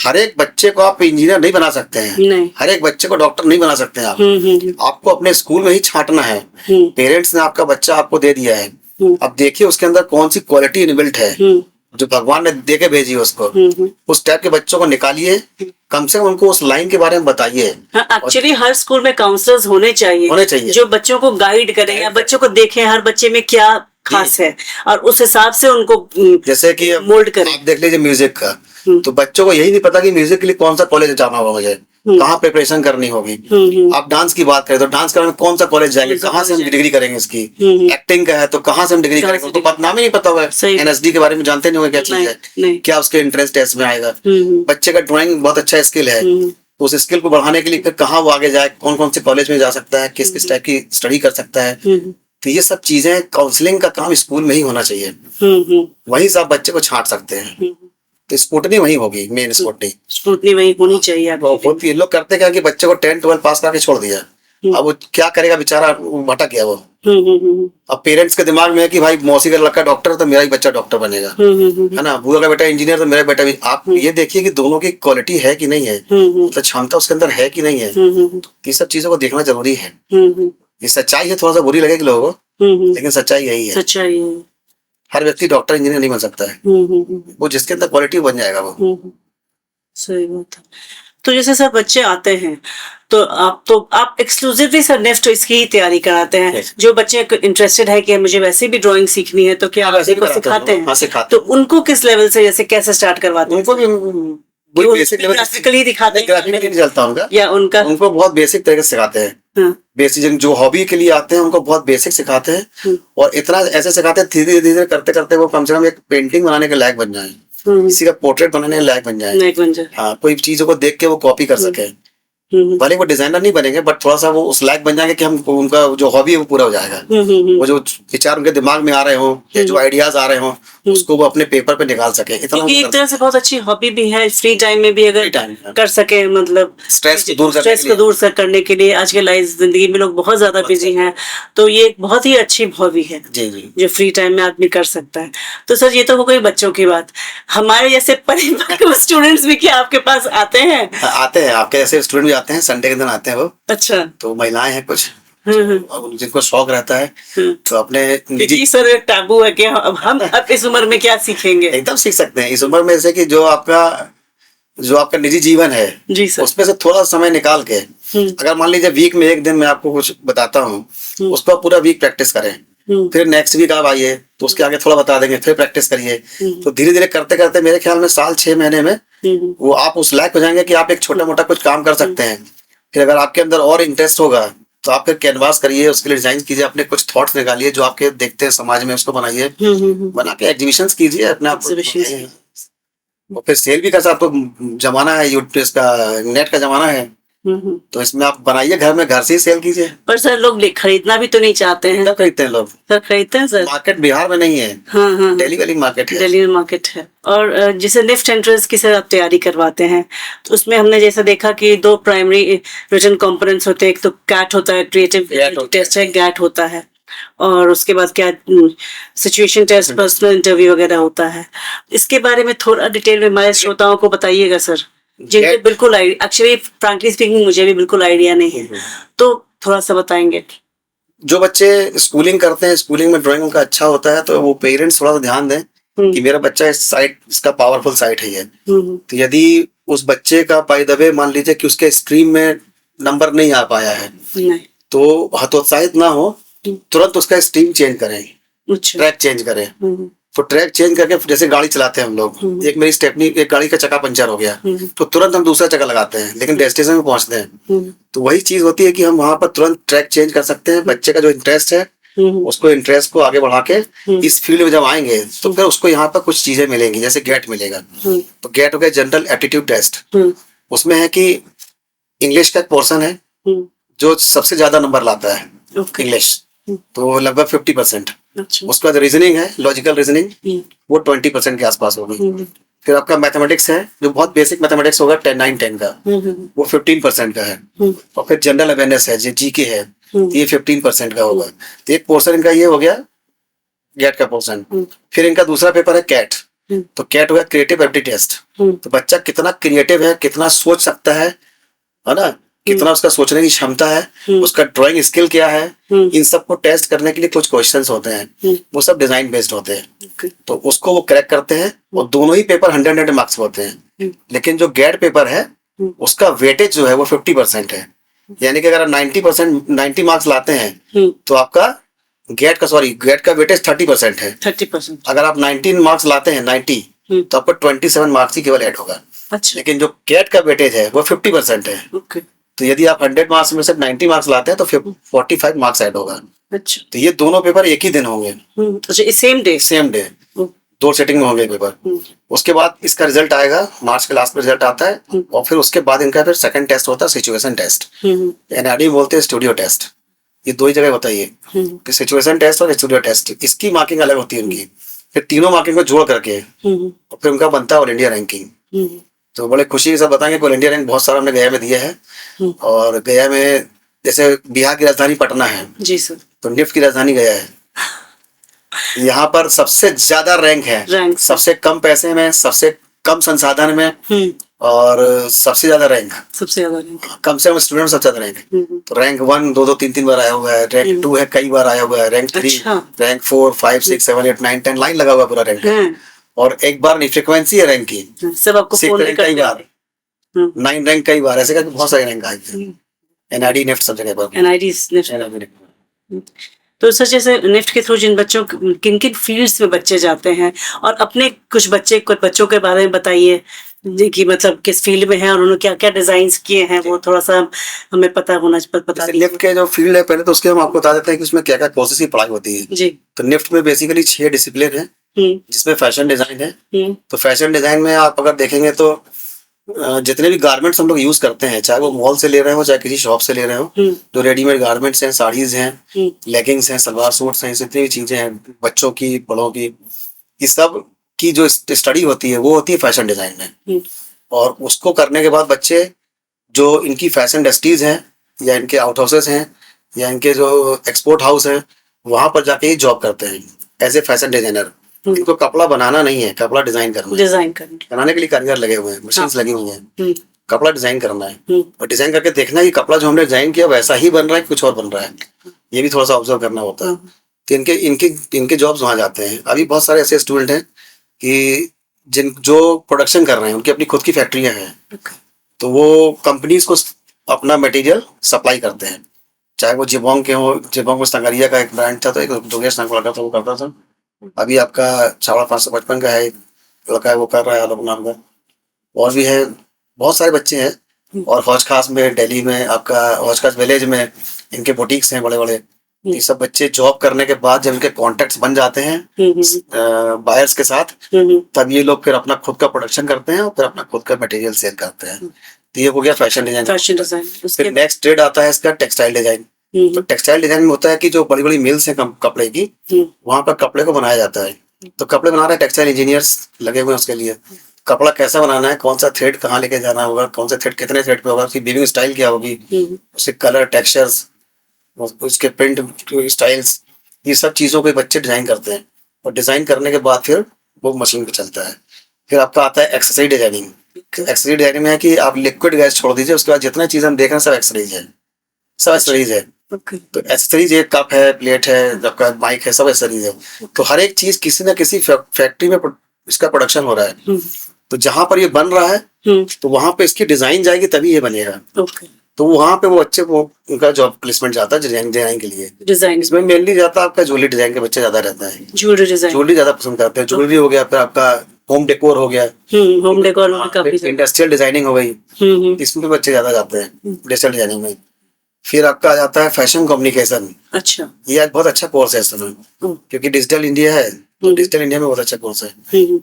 हर एक बच्चे को आप इंजीनियर नहीं बना सकते हैं, हर एक बच्चे को डॉक्टर नहीं बना सकते हैं आप। आपको अपने स्कूल में ही छांटना है। पेरेंट्स ने आपका बच्चा आपको दे दिया है, अब देखिए उसके अंदर कौन सी क्वालिटी इनबिल्ट है जो भगवान ने दे के भेजी है उसको। उस टाइप के बच्चों को निकालिए, कम से कम उनको उस लाइन के बारे में बताइए। एक्चुअली हर स्कूल में काउंसलर्स होने चाहिए जो बच्चों को गाइड करें या बच्चों को देखें हर बच्चे में क्या खास है और उस हिसाब से उनको जैसे कि मोल्ड करें। आप देख लीजिए म्यूजिक का, तो बच्चों को यही नहीं पता कि म्यूजिक के लिए कौन सा कॉलेज जाना होगा, मुझे कहाँ प्रिपरेशन करनी होगी। आप डांस की बात करें तो डांस करने में कौन सा कॉलेज जाएंगे, कहाँ से हम डिग्री करेंगे इसकी। एक्टिंग का है तो कहाँ से हम डिग्री करेंगे, उनको नाम ही नहीं पता होगा। एनएसडी के बारे में जानते नहीं होंगे क्या चीज है, क्या उसके एंट्रेंस टेस्ट में आएगा। बच्चे का ड्राइंग बहुत अच्छा स्किल है, तो उस स्किल को बढ़ाने के लिए फिर कहाँ वो आगे जाए, कौन कौन से कॉलेज में जा सकता है, किस किस टाइप की स्टडी कर सकता है। तो ये सब चीजें काउंसलिंग का काम स्कूल में ही होना चाहिए, वहीं से आप बच्चे को छांट सकते हैं। तो स्कूटनी वही होगी, मेन स्कूटनी वही होनी चाहिए। होती है। लोग करते क्या कि बच्चे को 10-12 पास करके छोड़ दिया, अब वो क्या करेगा बेचारा, भटक गया वो। अब पेरेंट्स के दिमाग में है कि भाई मौसी का लड़का डॉक्टर तो मेरा ही बच्चा डॉक्टर बनेगा, है ना, बुआ का बेटा इंजीनियर तो मेरा बेटा भी। आप ये देखिए कि दोनों की क्वालिटी है कि नहीं है, तो क्षमता उसके अंदर है कि नहीं है। ये सब चीजों को देखना जरूरी है। ये सच्चाई है, थोड़ा सा बुरी लगेगी लोगों को, लेकिन सच्चाई यही है। सच्चाई है। हर व्यक्ति डॉक्टर इंजीनियर नहीं बन सकता है, वो जिसके अंदर क्वालिटी बन जाएगा वो। सही बात है। तो जैसे सर बच्चे आते हैं तो आप एक्सक्लूसिवली सर नेक्स्ट इसकी ही तैयारी कराते हैं। जो बच्चे इंटरेस्टेड है कि मुझे वैसे भी ड्राइंग सीखनी है तो क्या आप वैसे को सिखाते हैं? सिखाते तो उनको किस लेवल से, जैसे कैसे स्टार्ट करवाते हैं? उनको भी बेसिक लेवल ग्राफिकली दिखाते हैं, ग्राफिकली नहीं चलता उनका, या उनको बहुत बेसिक तरीके से सिखाते हैं। बेसिक जो हॉबी के लिए आते हैं उनको बहुत बेसिक सिखाते हैं, और इतना ऐसे सिखाते हैं धीरे धीरे करते करते वो कम से कम एक पेंटिंग बनाने के लायक बन जाए, किसी का पोर्ट्रेट बनाने के लायक बन जाए। हाँ, कोई चीजों को देख के वो कॉपी कर सके। भले वो डिजाइनर नहीं बनेंगे, बट थोड़ा सा वो उस लायक बन जाएंगे कि हम उनका जो हॉबी है वो पूरा हो जाएगा। वो जो विचार उनके दिमाग में आ रहे हो या जो आइडियाज आ रहे हो उसको वो अपने पेपर पे निकाल सके। इतना एक तरह से बहुत अच्छी हॉबी भी है, फ्री टाइम में भी अगर कर सके, मतलब स्ट्रेस को दूर करने के लिए। आज के लाइफ जिंदगी में लोग बहुत ज्यादा बिजी हैं, तो ये एक बहुत ही अच्छी हॉबी है जो फ्री टाइम में आदमी कर सकता है। तो सर ये तो हो गई बच्चों की बात। हमारे जैसे परिवार स्टूडेंट्स भी क्या आपके पास आते हैं? आते हैं, आपके जैसे स्टूडेंट भी आते हैं, संडे के दिन आते हैं वो। अच्छा। तो महिलाएं हैं कुछ, जिनको शौक रहता है तो अपने निजी। सर एक टाबू है कि हम अब इस उम्र में क्या सीखेंगे? एकदम सीख सकते हैं इस उम्र में, जैसे कि जो आपका निजी जीवन है जी सर, उसमें से थोड़ा समय निकाल के, अगर मान लीजिए वीक में एक दिन मैं आपको कुछ बताता हूँ, उसको पूरा वीक प्रैक्टिस करें, फिर नेक्स्ट वीक आप आइए तो उसके आगे थोड़ा बता देंगे, फिर प्रैक्टिस करिए। तो धीरे धीरे करते करते मेरे ख्याल में साल 6 महीने में वो आप उस लायक हो जाएंगे कि आप एक छोटा मोटा कुछ काम कर सकते हैं। फिर अगर आपके अंदर और इंटरेस्ट होगा तो आप फिर कैनवास करिए, उसके लिए डिजाइन कीजिए, अपने कुछ थॉट्स निकालिए जो आपके देखते हैं समाज में, उसको बनाइए, बना के एग्जीबिशंस कीजिए अपने आप। और फिर सेल भी कर सकते। आपको जमाना है यूट्यूब का, नेट का जमाना है, तो इसमें आप बनाइए घर में, घर से ही सेल कीजिए। पर सर लोग खरीदना भी तो नहीं चाहते हैं। तब खरीदते हैं लोग। सर खरीदते हैं सर। मार्केट बिहार में नहीं है। हाँ। दिल्ली वाली मार्केट है। दिल्ली में मार्केट है। और जैसे नेक्स्ट एंट्रेंस की सर आप तैयारी करवाते हैं तो उसमें हमने जैसा देखा कि 2 प्राइमरी रिटन कंपोनेंट्स होते हैं। एक तो कैट होता है, क्रिएटिव टेस्ट है, गैट होता है, और उसके बाद क्या सिचुएशन टेस्ट, पर्सनल इंटरव्यू वगैरह होता है। इसके बारे में थोड़ा डिटेल में हमारे श्रोताओं को बताइएगा सर, जिनको बिल्कुल एक्चुअली फ्रैंकली स्पीकिंग मुझे भी बिल्कुल आइडिया नहीं है, तो थोड़ा सा बताएंगे। जो बच्चे स्कूलिंग करते हैं, स्कूलिंग में ड्राइंग उनका अच्छा होता है, तो वो पेरेंट्स थोड़ा सा ध्यान दें कि मेरा बच्चा इस साइड, इसका पावरफुल साइड है। तो यदि उस बच्चे का बाय द वे मान लीजिए कि उसके स्ट्रीम में नंबर नहीं आ पाया है, तो हतोत्साहित ना हो, तुरंत उसका स्ट्रीम चेंज करें, ट्रैक चेंज करें। तो ट्रैक चेंज करके, जैसे गाड़ी चलाते हैं हम लोग, एक मेरी स्टेपनी, एक गाड़ी का चक्का पंचर हो गया तो तुरंत हम दूसरा चक्का लगाते हैं, लेकिन डेस्टिनेशन में पहुंचते हैं। तो वही चीज होती है कि हम वहां पर तुरंत ट्रैक चेंज कर सकते हैं। बच्चे का जो इंटरेस्ट है उसको, इंटरेस्ट को आगे बढ़ा के इस फील्ड में जब आएंगे तो फिर उसको यहाँ पर कुछ चीजें मिलेंगी। जैसे गेट मिलेगा, तो गेट हो गया जनरल एप्टीट्यूड टेस्ट। उसमें है कि इंग्लिश का एक पोर्सन है जो सबसे ज्यादा नंबर लाता है, इंग्लिश, तो लगभग 50%। उसके बाद रीजनिंग है, लॉजिकल रीजनिंग, वो 20% के आसपास होगी। फिर आपका मैथमेटिक्स है, जो बहुत बेसिक मैथमेटिक्स होगा 9-10 का, वो 15% का है। और फिर जनरल अवेयरनेस है, जो जीके है, ये 15% का होगा। तो एक पोर्शन इनका ये हो गया गेट का पोर्शन। फिर इनका दूसरा पेपर है कैट। तो कैट हो गया क्रिएटिव एप्टी टेस्ट। तो बच्चा कितना क्रिएटिव है, कितना सोच सकता है ना, कितना उसका सोचने की क्षमता है, उसका ड्राइंग स्किल क्या है, इन सब को टेस्ट करने के लिए कुछ क्वेश्चंस होते हैं, वो सब डिजाइन बेस्ड होते हैं। तो उसको वो क्रैक करते हैं, और दोनों ही पेपर 100 मार्क्स होते हैं। लेकिन जो गेट पेपर है उसका वेटेज जो है वो 50% है। यानी कि अगर 90 मार्क्स लाते हैं तो आपका गेट का, सॉरी, गेट का वेटेज 30% है। 30%। अगर आप 19 मार्क्स लाते हैं 90, तो आपको 27 मार्क्स ही केवल ऐड होगा। अच्छा। लेकिन जो गेट का वेटेज है वो 50% है। ओके। तो यदि आप 100 मार्क्स में से 90 मार्क्स लाते हैं तो फिर 45 मार्क्स ऐड होगा। अच्छा। तो ये दोनों पेपर एक ही दिन होंगे। अच्छा, same day. Same day, 2 setting में होंगे पेपर। उसके बाद इसका रिजल्ट आएगा, मार्च के लास्ट में रिजल्ट आता है, और फिर उसके बाद इनका फिर सेकंड टेस्ट होता है, सिचुएशन टेस्ट। एनआरडी बोलते हैं स्टूडियो टेस्ट। ये दो ही जगह बताइए कि सिचुएशन टेस्ट और स्टूडियो टेस्ट, इसकी मार्किंग अलग होती है उनकी। फिर तीनों मार्किंग को जोड़ करके और फिर उनका बनता है ऑल इंडिया रैंकिंग। तो बड़े खुशी के साथ बताएंगे कि ऑल इंडिया रैंक बहुत सारा हमने गया में दिया है। और गया में जैसे बिहार की राजधानी पटना है जी सर, तो निफ्ट की राजधानी गया है। यहाँ पर सबसे ज्यादा रैंक है, सबसे कम पैसे में, सबसे कम संसाधन में, और सबसे ज्यादा रैंक, कम से कम स्टूडेंट सबसे ज्यादा रैंक। तो रैंक 1 2 3 3 बार आया हुआ है, रैंक 2 है कई बार आया हुआ है, रैंक 3, रैंक 4 5 6 7 8 9 10 लाइन लगा हुआ पूरा रैंक। और एक बार नहीं, फ्रीक्वेंसी है रैंक की, सब आपको फोन रैंक कई बार, 9 रैंक कई बार, ऐसे करके बहुत सारे रैंक आए थे। एनआईडी निफ्ट सब जगह पर, एनआईडी निफ्ट। तो सर जैसे निफ्ट के थ्रू जिन बच्चों, किन किन फील्ड्स में बच्चे जाते हैं, और अपने कुछ बच्चों के बारे में बताइए कि मतलब किस फील्ड में है और उन्होंने क्या क्या डिजाइन्स किए हैं, वो थोड़ा सा हमें पता दीजिए। निफ्ट के जो फील्ड है, पहले तो उसके हम आपको बता देते हैं कि उसमें क्या क्या कोर्सेज की पढ़ाई होती है जी। तो निफ्ट में बेसिकली 6 डिसिप्लिन है, जिसमें फैशन डिजाइन है। तो फैशन डिजाइन में आप अगर देखेंगे तो जितने भी गारमेंट्स हम लोग यूज करते हैं, चाहे वो मॉल से ले रहे हो चाहे किसी शॉप से ले रहे हो, जो रेडीमेड गारमेंट्स हैं, साड़ीज हैं, लेगिंग्स हैं, सलवार सूट्स हैं, जितनी भी चीजें हैं, बच्चों की, बड़ों की, ये सब की जो स्टडी होती है वो होती है फैशन डिजाइन में। और उसको करने के बाद बच्चे जो इनकी फैशन इंडस्ट्रीज हैं, या इनके आउट हाउसेस हैं, या इनके जो एक्सपोर्ट हाउस हैं, वहां पर जाके ही जॉब करते हैं एज ए फैशन डिजाइनर। इनको कपड़ा बनाना नहीं है, कपड़ा डिजाइन करना है। बनाने के लिए कारीगर लगे हुए हैं, मशीन्स लगी हुई हैं, कपड़ा डिजाइन करना है, और डिजाइन करके देखना है कि कपड़ा जो हमने डिजाइन किया वैसा ही बन रहा है, कुछ और बन रहा है, ये भी थोड़ा सा ऑब्जर्व करना होता है। तो इनके जॉब्स वहां जाते हैं। अभी बहुत सारे ऐसे स्टूडेंट हैं कि जो प्रोडक्शन कर रहे हैं, उनकी अपनी खुद की फैक्ट्रियां हैं, तो वो कंपनीज को अपना मटेरियल सप्लाई करते हैं, चाहे वो जिबोंग के हो। जिबोंग में संगरिया का एक ब्रांड था, तो एक जोगेश नाम का लड़का था, वो करता था। अभी आपका 555 का है लड़का है, वो कर रहा है अलग नाम का। और भी है, बहुत सारे बच्चे हैं। और हौज खास में, दिल्ली में, आपका हौज खास विलेज में इनके बुटीक्स हैं बड़े बड़े। ये सब बच्चे जॉब करने के बाद जब इनके कॉन्टेक्ट्स बन जाते हैं बायर्स के साथ, तब ये लोग फिर अपना खुद का प्रोडक्शन करते हैं और फिर अपना खुद का मटेरियल सेल करते हैं। तो ये हो गया फैशन डिजाइन। फिर नेक्स्ट ट्रेड आता है इसका टेक्सटाइल डिजाइन। तो टेक्सटाइल डिजाइन में होता है कि जो बड़ी बड़ी मिल्स हैं कपड़े की, वहां पर कपड़े को बनाया जाता है। तो कपड़े बना रहे टेक्सटाइल इंजीनियर्स लगे हुए हैं उसके लिए। कपड़ा कैसा बनाना है, कौन सा थ्रेड कहाँ लेके जाना होगा, कौन सा थ्रेड कितने थ्रेड पे होगा, उसकी वीविंग स्टाइल क्या होगी, उसके कलर, टेक्सचर्स, उसके प्रिंट स्टाइल्स, ये सब चीजों को बच्चे डिजाइन करते हैं। और डिजाइन करने के बाद फिर वो मशीन पे चलता है। फिर आपका आता है एक्सेसरी डिजाइनिंग। एक्सेसरी डिजाइनिंग में है कि आप लिक्विड गैस छोड़ दीजिए, उसके बाद जितना चीज हम देख रहे हैं सब एक्सेसरीज है, सब एक्सेसरीज है। तो एक्सेसरीज, एक कप है, प्लेट है, आपका माइक है, सब एक्सेसरीज है। तो हर एक चीज किसी ना किसी फैक्ट्री में इसका प्रोडक्शन हो रहा है। तो जहां पर ये बन रहा है तो वहां पे इसकी डिजाइन जाएगी तभी ये बनेगा। तो वहां पे वो बच्चे को उनका जॉब प्लेसमेंट जाता है डिजाइन के लिए। डिजाइन इसमें मेनली जाता है आपका ज्वेलरी डिजाइन के बच्चे ज्यादा रहता है, ज्वेलरी ज्यादा पसंद करते हैं। ज्वेलरी हो गया, फिर आपका होम डेकोर हो गया, होम डेकोर, इंडस्ट्रियल डिजाइनिंग हो गई, इसमें बच्चे ज्यादा जाते हैं इंडस्ट्रियल डिजाइनिंग में। फिर आपका आ जाता है फैशन कम्युनिकेशन। अच्छा, ये आज बहुत अच्छा कोर्स है इस समय, क्योंकि डिजिटल इंडिया है। तो डिजिटल इंडिया में बहुत अच्छा कोर्स है।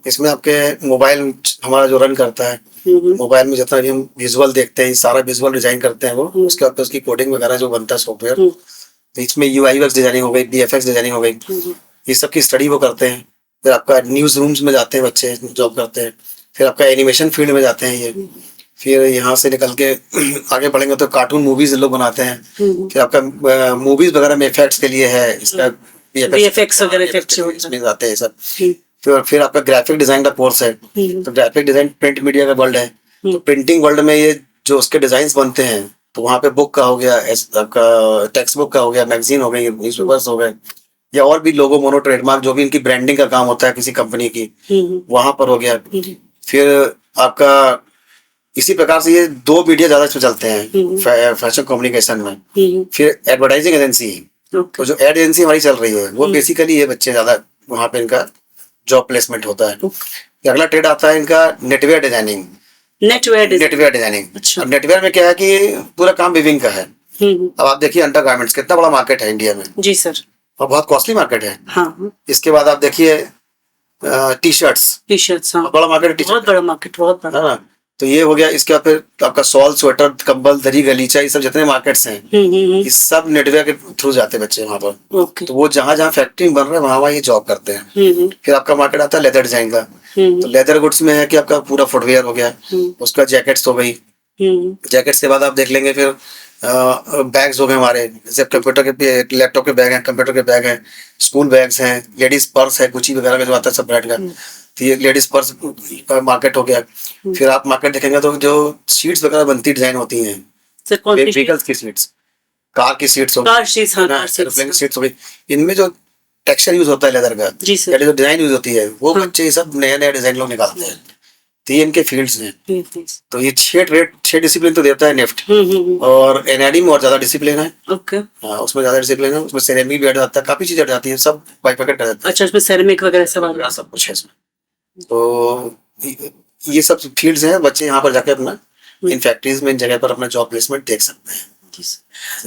इसमें आपके मोबाइल हमारा जो रन करता है, मोबाइल में जितना भी हम विजुअल देखते हैं, सारा विजुअल डिजाइन करते हैं वो, उसके बाद उसकी कोडिंग वगैरह जो बनता है सॉफ्टवेयर, तो इसमें यूआई यूएक्स डिजाइनिंग हो गई, बीएफएक्स डिजाइनिंग हो गई, ये सब की स्टडी वो करते हैं। फिर आपका न्यूज रूम्स में जाते हैं बच्चे, जॉब करते हैं। फिर आपका एनिमेशन फील्ड में जाते हैं ये। फिर यहाँ से निकल के आगे बढ़ेंगे तो कार्टून मूवीज लोग बनाते हैं। फिर आपका मूवीज वगैरह में इफेक्ट्स के लिए है, इसका VFX वगैरह इसमें जाते हैं सब। फिर आपका ग्राफिक डिजाइन का कोर्स है। तो ग्राफिक डिजाइन प्रिंट मीडिया का वर्ल्ड है। तो प्रिंटिंग वर्ल्ड में ये जो उसके डिजाइन बनते हैं, तो वहाँ पे बुक का हो गया, आपका टेक्स्ट बुक का हो गया, मैगजीन हो गई, न्यूज़पेपर्स हो गए, या और भी लोगो, मोनो, ट्रेडमार्क, जो भी इनकी ब्रांडिंग का काम होता है किसी कंपनी की, वहां पर हो गया। फिर आपका इसी प्रकार से ये 2 मीडिया ज्यादा इसमें चलते हैं फैशन कम्युनिकेशन में। फिर एडवर्टाइजिंग एजेंसी, ओके तो जो एड एजेंसी हमारी चल रही है वो बेसिकली ये बच्चे ज्यादा वहाँ पे इनका जॉब प्लेसमेंट होता है। फिर अगला ट्रेड आता है इनका नेटवेयर डिजाइनिंग। नेटवेयर डिजाइनिंग, अच्छा। अब नेटवेयर में क्या है कि पूरा काम विविंग का है। अब आप देखिए अंडरगारमेंट्स कितना बड़ा मार्केट है इंडिया में, जी सर। और बहुत कॉस्टली मार्केट है। हाँ इसके बाद आप देखिए टी शर्ट्स, हाँ बड़ा मार्केट है टी बहुत बड़ा मार्केट, बहुत बड़ा। है ना। तो ये हो गया। इसके बाद फिर आपका शॉल, स्वेटर, कंबल, दरी, गलीचा, ये सब जितने मार्केट्स हैं ये सब नेटवेयर के थ्रू जाते हैं बच्चे वहाँ पर। ओके। तो वो जहाँ जहाँ फैक्ट्री बन रहे हैं वहाँ वहाँ ये जॉब करते हैं। फिर आपका मार्केट आता है लेदर डिजाइन का। तो लेदर गुड्स में है कि आपका पूरा फुटवेयर हो गया, उसका जैकेट्स हो गई। जैकेट्स के बाद आप देख लेंगे फिर बैग्स हो गए हमारे, जैसे कंप्यूटर के, लैपटॉप के बैग हैं, कंप्यूटर के बैग हैं, स्कूल बैग्स हैं, लेडीज पर्स है, गुची वगैरह का जो आता है सब ब्रांड का। तो ये लेडीज पर्स का मार्केट हो गया। फिर आप मार्केट देखेंगे तो जो सीट्स वगैरह बनती डिजाइन होती हैं, सर कौन सी? व्हीकल्स की सीट्स, कार की सीट्स हो कार सीट्स, हाँ, कार एरोप्लेन की सीट्स। सीट्स हो गई। इनमें जो टेक्सचर यूज होता है लेदर का, जी सर। या जो डिजाइन यूज होती है वो हाँ। बच्चे ये सब नया नया डिजाइन लोग निकालते हैं। तो ये इनके फील्ड्स हैं। तो ये 6 डिसिप्लिन तो देता है नेफ्ट, और एनआईडी में और ज्यादा डिसिप्लिन है। ओके। हाँ, उसमें ज्यादा डिसिप्लिन है। उसमें सेरेमिक भी ऐड जाता है, काफी चीजें ऐड जाती है, सब बाइफरकेट कर जाता है। अच्छा, उसमें सेरेमिक वगैरह सब आ गया। सब कुछ है इसमें। तो ये सब फील्ड्स हैं, बच्चे यहाँ पर जाके अपना इन फैक्ट्रीज में, इन जगह पर अपना जॉब प्लेसमेंट देख सकते हैं।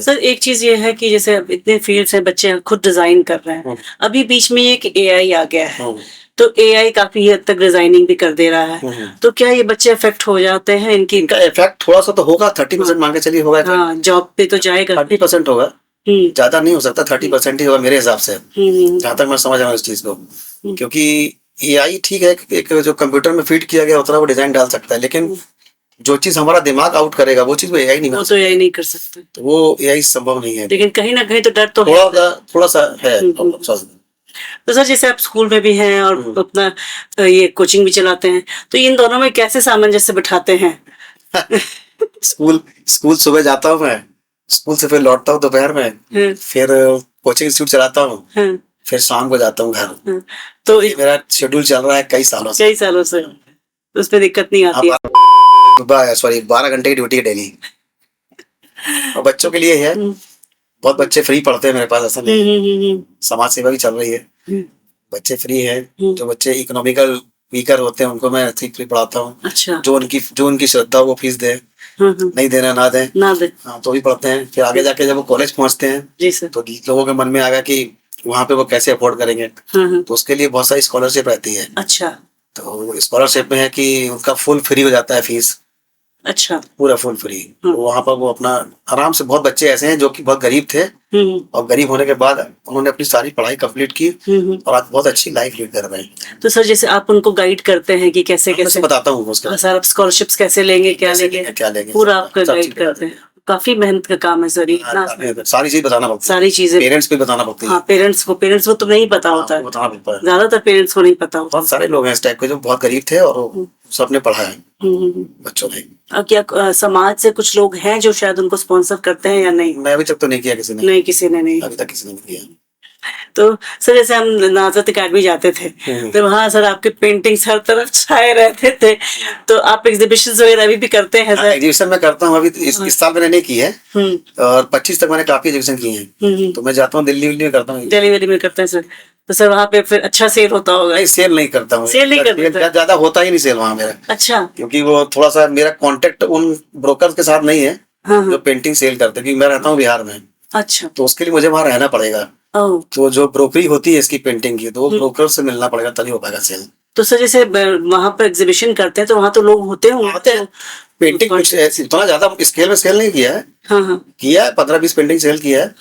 सर एक चीज ये है कि जैसे अब इतने फील्ड्स हैं, बच्चे खुद डिजाइन कर रहे हैं। अभी बीच में एक एआई आ गया है, तो एआई काफी हद तक डिजाइनिंग भी कर दे रहा है। तो क्या ये बच्चे अफेक्ट हो जाते हैं इनकी? इनका इफेक्ट थोड़ा सा तो होगा, 30% मान के चलिए होगा। हाँ, जॉब पे तो जाएगा। 30% होगा, ज्यादा नहीं हो सकता, 30% ही होगा मेरे हिसाब से, जहाँ तक मैं समझ रहा हूँ इस चीज को। क्योंकि एआई ठीक है, एक जो कंप्यूटर में फीड किया गया उतना वो डिजाइन डाल सकता है, लेकिन जो चीज हमारा दिमाग आउट करेगा वो चीज वो एआई नहीं, वो तो एआई नहीं कर सकते। तो वो एआई संभव नहीं है। लेकिन कहीं ना कहीं तो डर तो थोड़ा सा है। तो सर जैसे आप स्कूल में भी हैं और अपना ये कोचिंग भी चलाते हैं, तो इन दोनों में कैसे सामंजस्य बिठाते हैं? स्कूल सुबह जाता हूँ मैं, स्कूल से फिर लौटता हूँ दोपहर में, फिर कोचिंग इंस्टीट्यूट चलाता हूँ, फिर शाम को जाता हूँ घर। तो ये मेरा शेड्यूल चल रहा है कई सालों से। तो उसमें दिक्कत नहीं आती है? 12 घंटे की ड्यूटी है डेली। और बच्चों के लिए है, बहुत बच्चे फ्री पढ़ते हैं मेरे पास, ऐसा नहीं। समाज सेवा भी चल रही है, बच्चे फ्री है। जो बच्चे इकोनॉमिकल वीकर होते हैं उनको मैं फ्री पढ़ाता हूँ। अच्छा। जो उनकी श्रद्धा वो फीस दे, नहीं देना ना दे, हाँ, तो भी पढ़ते हैं। फिर आगे जाके जब वो कॉलेज पहुंचते हैं जी सर, तो लोगों के मन में आ गया कि वहाँ पे वो कैसे अफोर्ड करेंगे, तो उसके लिए बहुत सारी स्कॉलरशिप रहती है। अच्छा। तो स्कॉलरशिप में है कि उनका फुल फ्री हो जाता है फीस। अच्छा, पूरा फुल फ्री। तो वहाँ पर वो अपना आराम से, बहुत बच्चे ऐसे हैं जो कि बहुत गरीब थे और गरीब होने के बाद उन्होंने अपनी सारी पढ़ाई कंप्लीट की और आज बहुत अच्छी लाइफ लीड कर रहे हैं। तो सर जैसे आप उनको गाइड करते हैं कि कैसे कैसे, बताता हूँ उसका, सर आप स्कॉलरशिप्स कैसे लेंगे, क्या लेंगे, पूरा आपका गाइड करते हैं। काफी मेहनत का काम है सर ये, सारी चीज बताना पड़ती है, सारी चीजें पेरेंट्स को बताना पड़ती है। हाँ, पेरेंट्स को तो नहीं पता होता है, ज्यादातर पेरेंट्स को नहीं पता होता। बहुत सारे लोग हैं इस टाइप के जो बहुत गरीब थे और सबने पढ़ा है बच्चों ने। क्या समाज से कुछ लोग हैं जो शायद उनको स्पॉन्सर करते हैं या नहीं? मैं अभी तक तो नहीं किया किसी ने, किसी ने नहीं, अभी तक किसी ने नहीं किया। तो सर जैसे हम नाजरत अकेडमी जाते थे तो वहाँ सर आपके पेंटिंग्स हर तरफ छाए रहते थे, तो आप एग्जीबिशन वगैरह अभी भी करते हैं सर? एग्जीबिशन में करता हूँ, अभी इस साल मैंने नहीं की है, और 25 तक मैंने काफी एग्जीबिशन किए हैं। तो मैं जाता हूँ दिल्ली में करता हूँ, दिल्ली में करते हैं सर। तो सर वहाँ पे फिर अच्छा सेल होता होगा? नहीं, सेल नहीं करता हूँ, सेल नहीं करता, ज्यादा होता ही नहीं सेल वहाँ मेरा। अच्छा, क्योंकि वो थोड़ा सा मेरा कॉन्टेक्ट उन ब्रोकर्स के साथ नहीं है जो पेंटिंग सेल करते, क्योंकि मैं रहता हूँ बिहार में। अच्छा, तो उसके लिए मुझे वहाँ रहना पड़ेगा। तो जो ब्रोकरी होती है इसकी पेंटिंग की, तो वो ब्रोकर से मिलना पड़ेगा तभी हो पाएगा सेल। तो सर जैसे वहाँ पर एग्जीबिशन करते हैं तो वहाँ तो लोग होते हैं। पेंटिंग कुछ इतना ज्यादा स्केल में सेल नहीं किया है, किया है 15-20 पेंटिंग सेल किया है,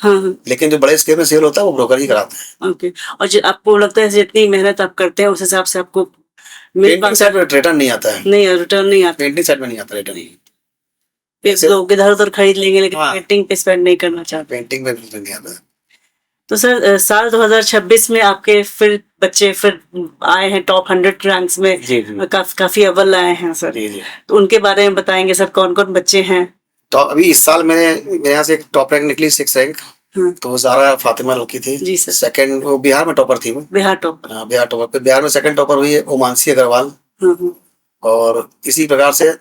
लेकिन जो बड़े स्केल में सेल होता है वो ब्रोकर ही कराते हैं। ओके, और जो आपको लगता है जितनी मेहनत आप करते हैं उस हिसाब से आपको पेंटिंग साइड में रिटर्न नहीं आता है? नहीं, रिटर्न नहीं आता, पेंटिंग साइड में नहीं आता रिटर्न। लोग इधर उधर खरीद लेंगे लेकिन पेंटिंग पे स्पेंड नहीं करना चाहते, पेंटिंग में नहीं आता। तो सर साल 2026 में आपके फिर बच्चे फिर आए हैं टॉप 100 रैंक्स में, काफी अव्वल आए हैं सर। तो उनके बारे में बताएंगे सर, कौन कौन बच्चे हैं? तो अभी इस साल मेरे यहाँ से एक टॉप रैंक निकली, 6 रैंक, तो ज़ारा फातिमा लड़की थी जी सर। सेकंड वो बिहार में टॉपर थी, वो बिहार टॉपर, बिहार टॉपर पे बिहार में सेकंड टॉपर हुई है उमानसी अग्रवाल। और इसी प्रकार से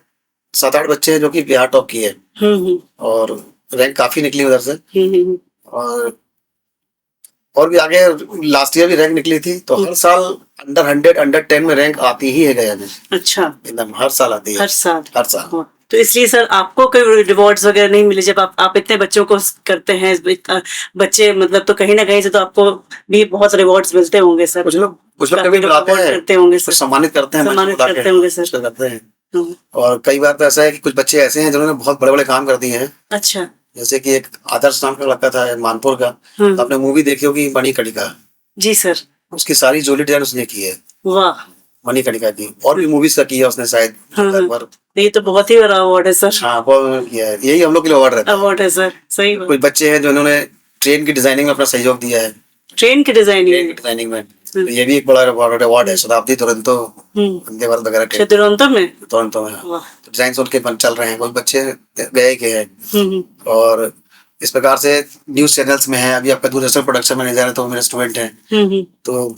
7-8 बच्चे हैं जो कि बिहार टॉप किए, और रैंक काफी निकली उधर से। और और भी आगे लास्ट ईयर भी रैंक निकली थी, तो हर साल अंडर 100 अंडर 10 में रैंक आती ही है गया में। अच्छा, एकदम हर साल आती है। हर साल। हर साल। हाँ, तो इसलिए सर आपको कोई रिवॉर्ड्स वगैरह नहीं मिले जब आप इतने बच्चों को करते हैं? बच्चे मतलब तो कहीं ना कहीं से तो आपको भी बहुत रिवॉर्ड्स मिलते होंगे सर। कुछ लोग काफी कभी लोग बुलाते award हैं, करते होंगे कुछ सर। सम्मानित करते हैं, सम्मानित बुला के करते होंगे सर। करते हैं। हाँ, और कई बार तो ऐसा है कि कुछ बच्चे ऐसे हैं जिन्होंने बहुत बड़े बड़े काम कर दिए हैं। अच्छा। जैसे कि एक आदर्श नाम का लड़का था मानपुर का, हाँ, तो आपने मूवी देखी होगी मणिकर्णिका, जी सर। उसकी सारी ज्वेलरी डिजाइन उसने की है, वाह। मणिकर्णिका की। और भी मूवीज का किया उसने शायद हाँ, लगभग। ये तो बहुत ही बड़ा अवार्ड है सर। हाँ, वो किया है। यही हम लोग के लिए अवार्ड रहता है। अवार्ड है सर, सही बात। कुछ बच्चे हैं जिन्होंने ट्रेन की डिजाइनिंग में अपना सहयोग दिया है। ट्रेन की ट्रेन की डिजाइनिंग। डिजाइनिंग में तो ये भी एक बड़ा अवार्ड है। शताब्दी दुरंतो, वंदे भारत वगैरह के टोरंटो में। टोरंटो में वाह। डिजाइन उनके चल रहे हैं। कुछ बच्चे गए के हैं। हम्म। और इस प्रकार से न्यूज चैनल्स में है। अभी आपका दूरदर्शन प्रोडक्शन मैनेजर है, तो वो मेरे स्टूडेंट हैं। हम्म। तो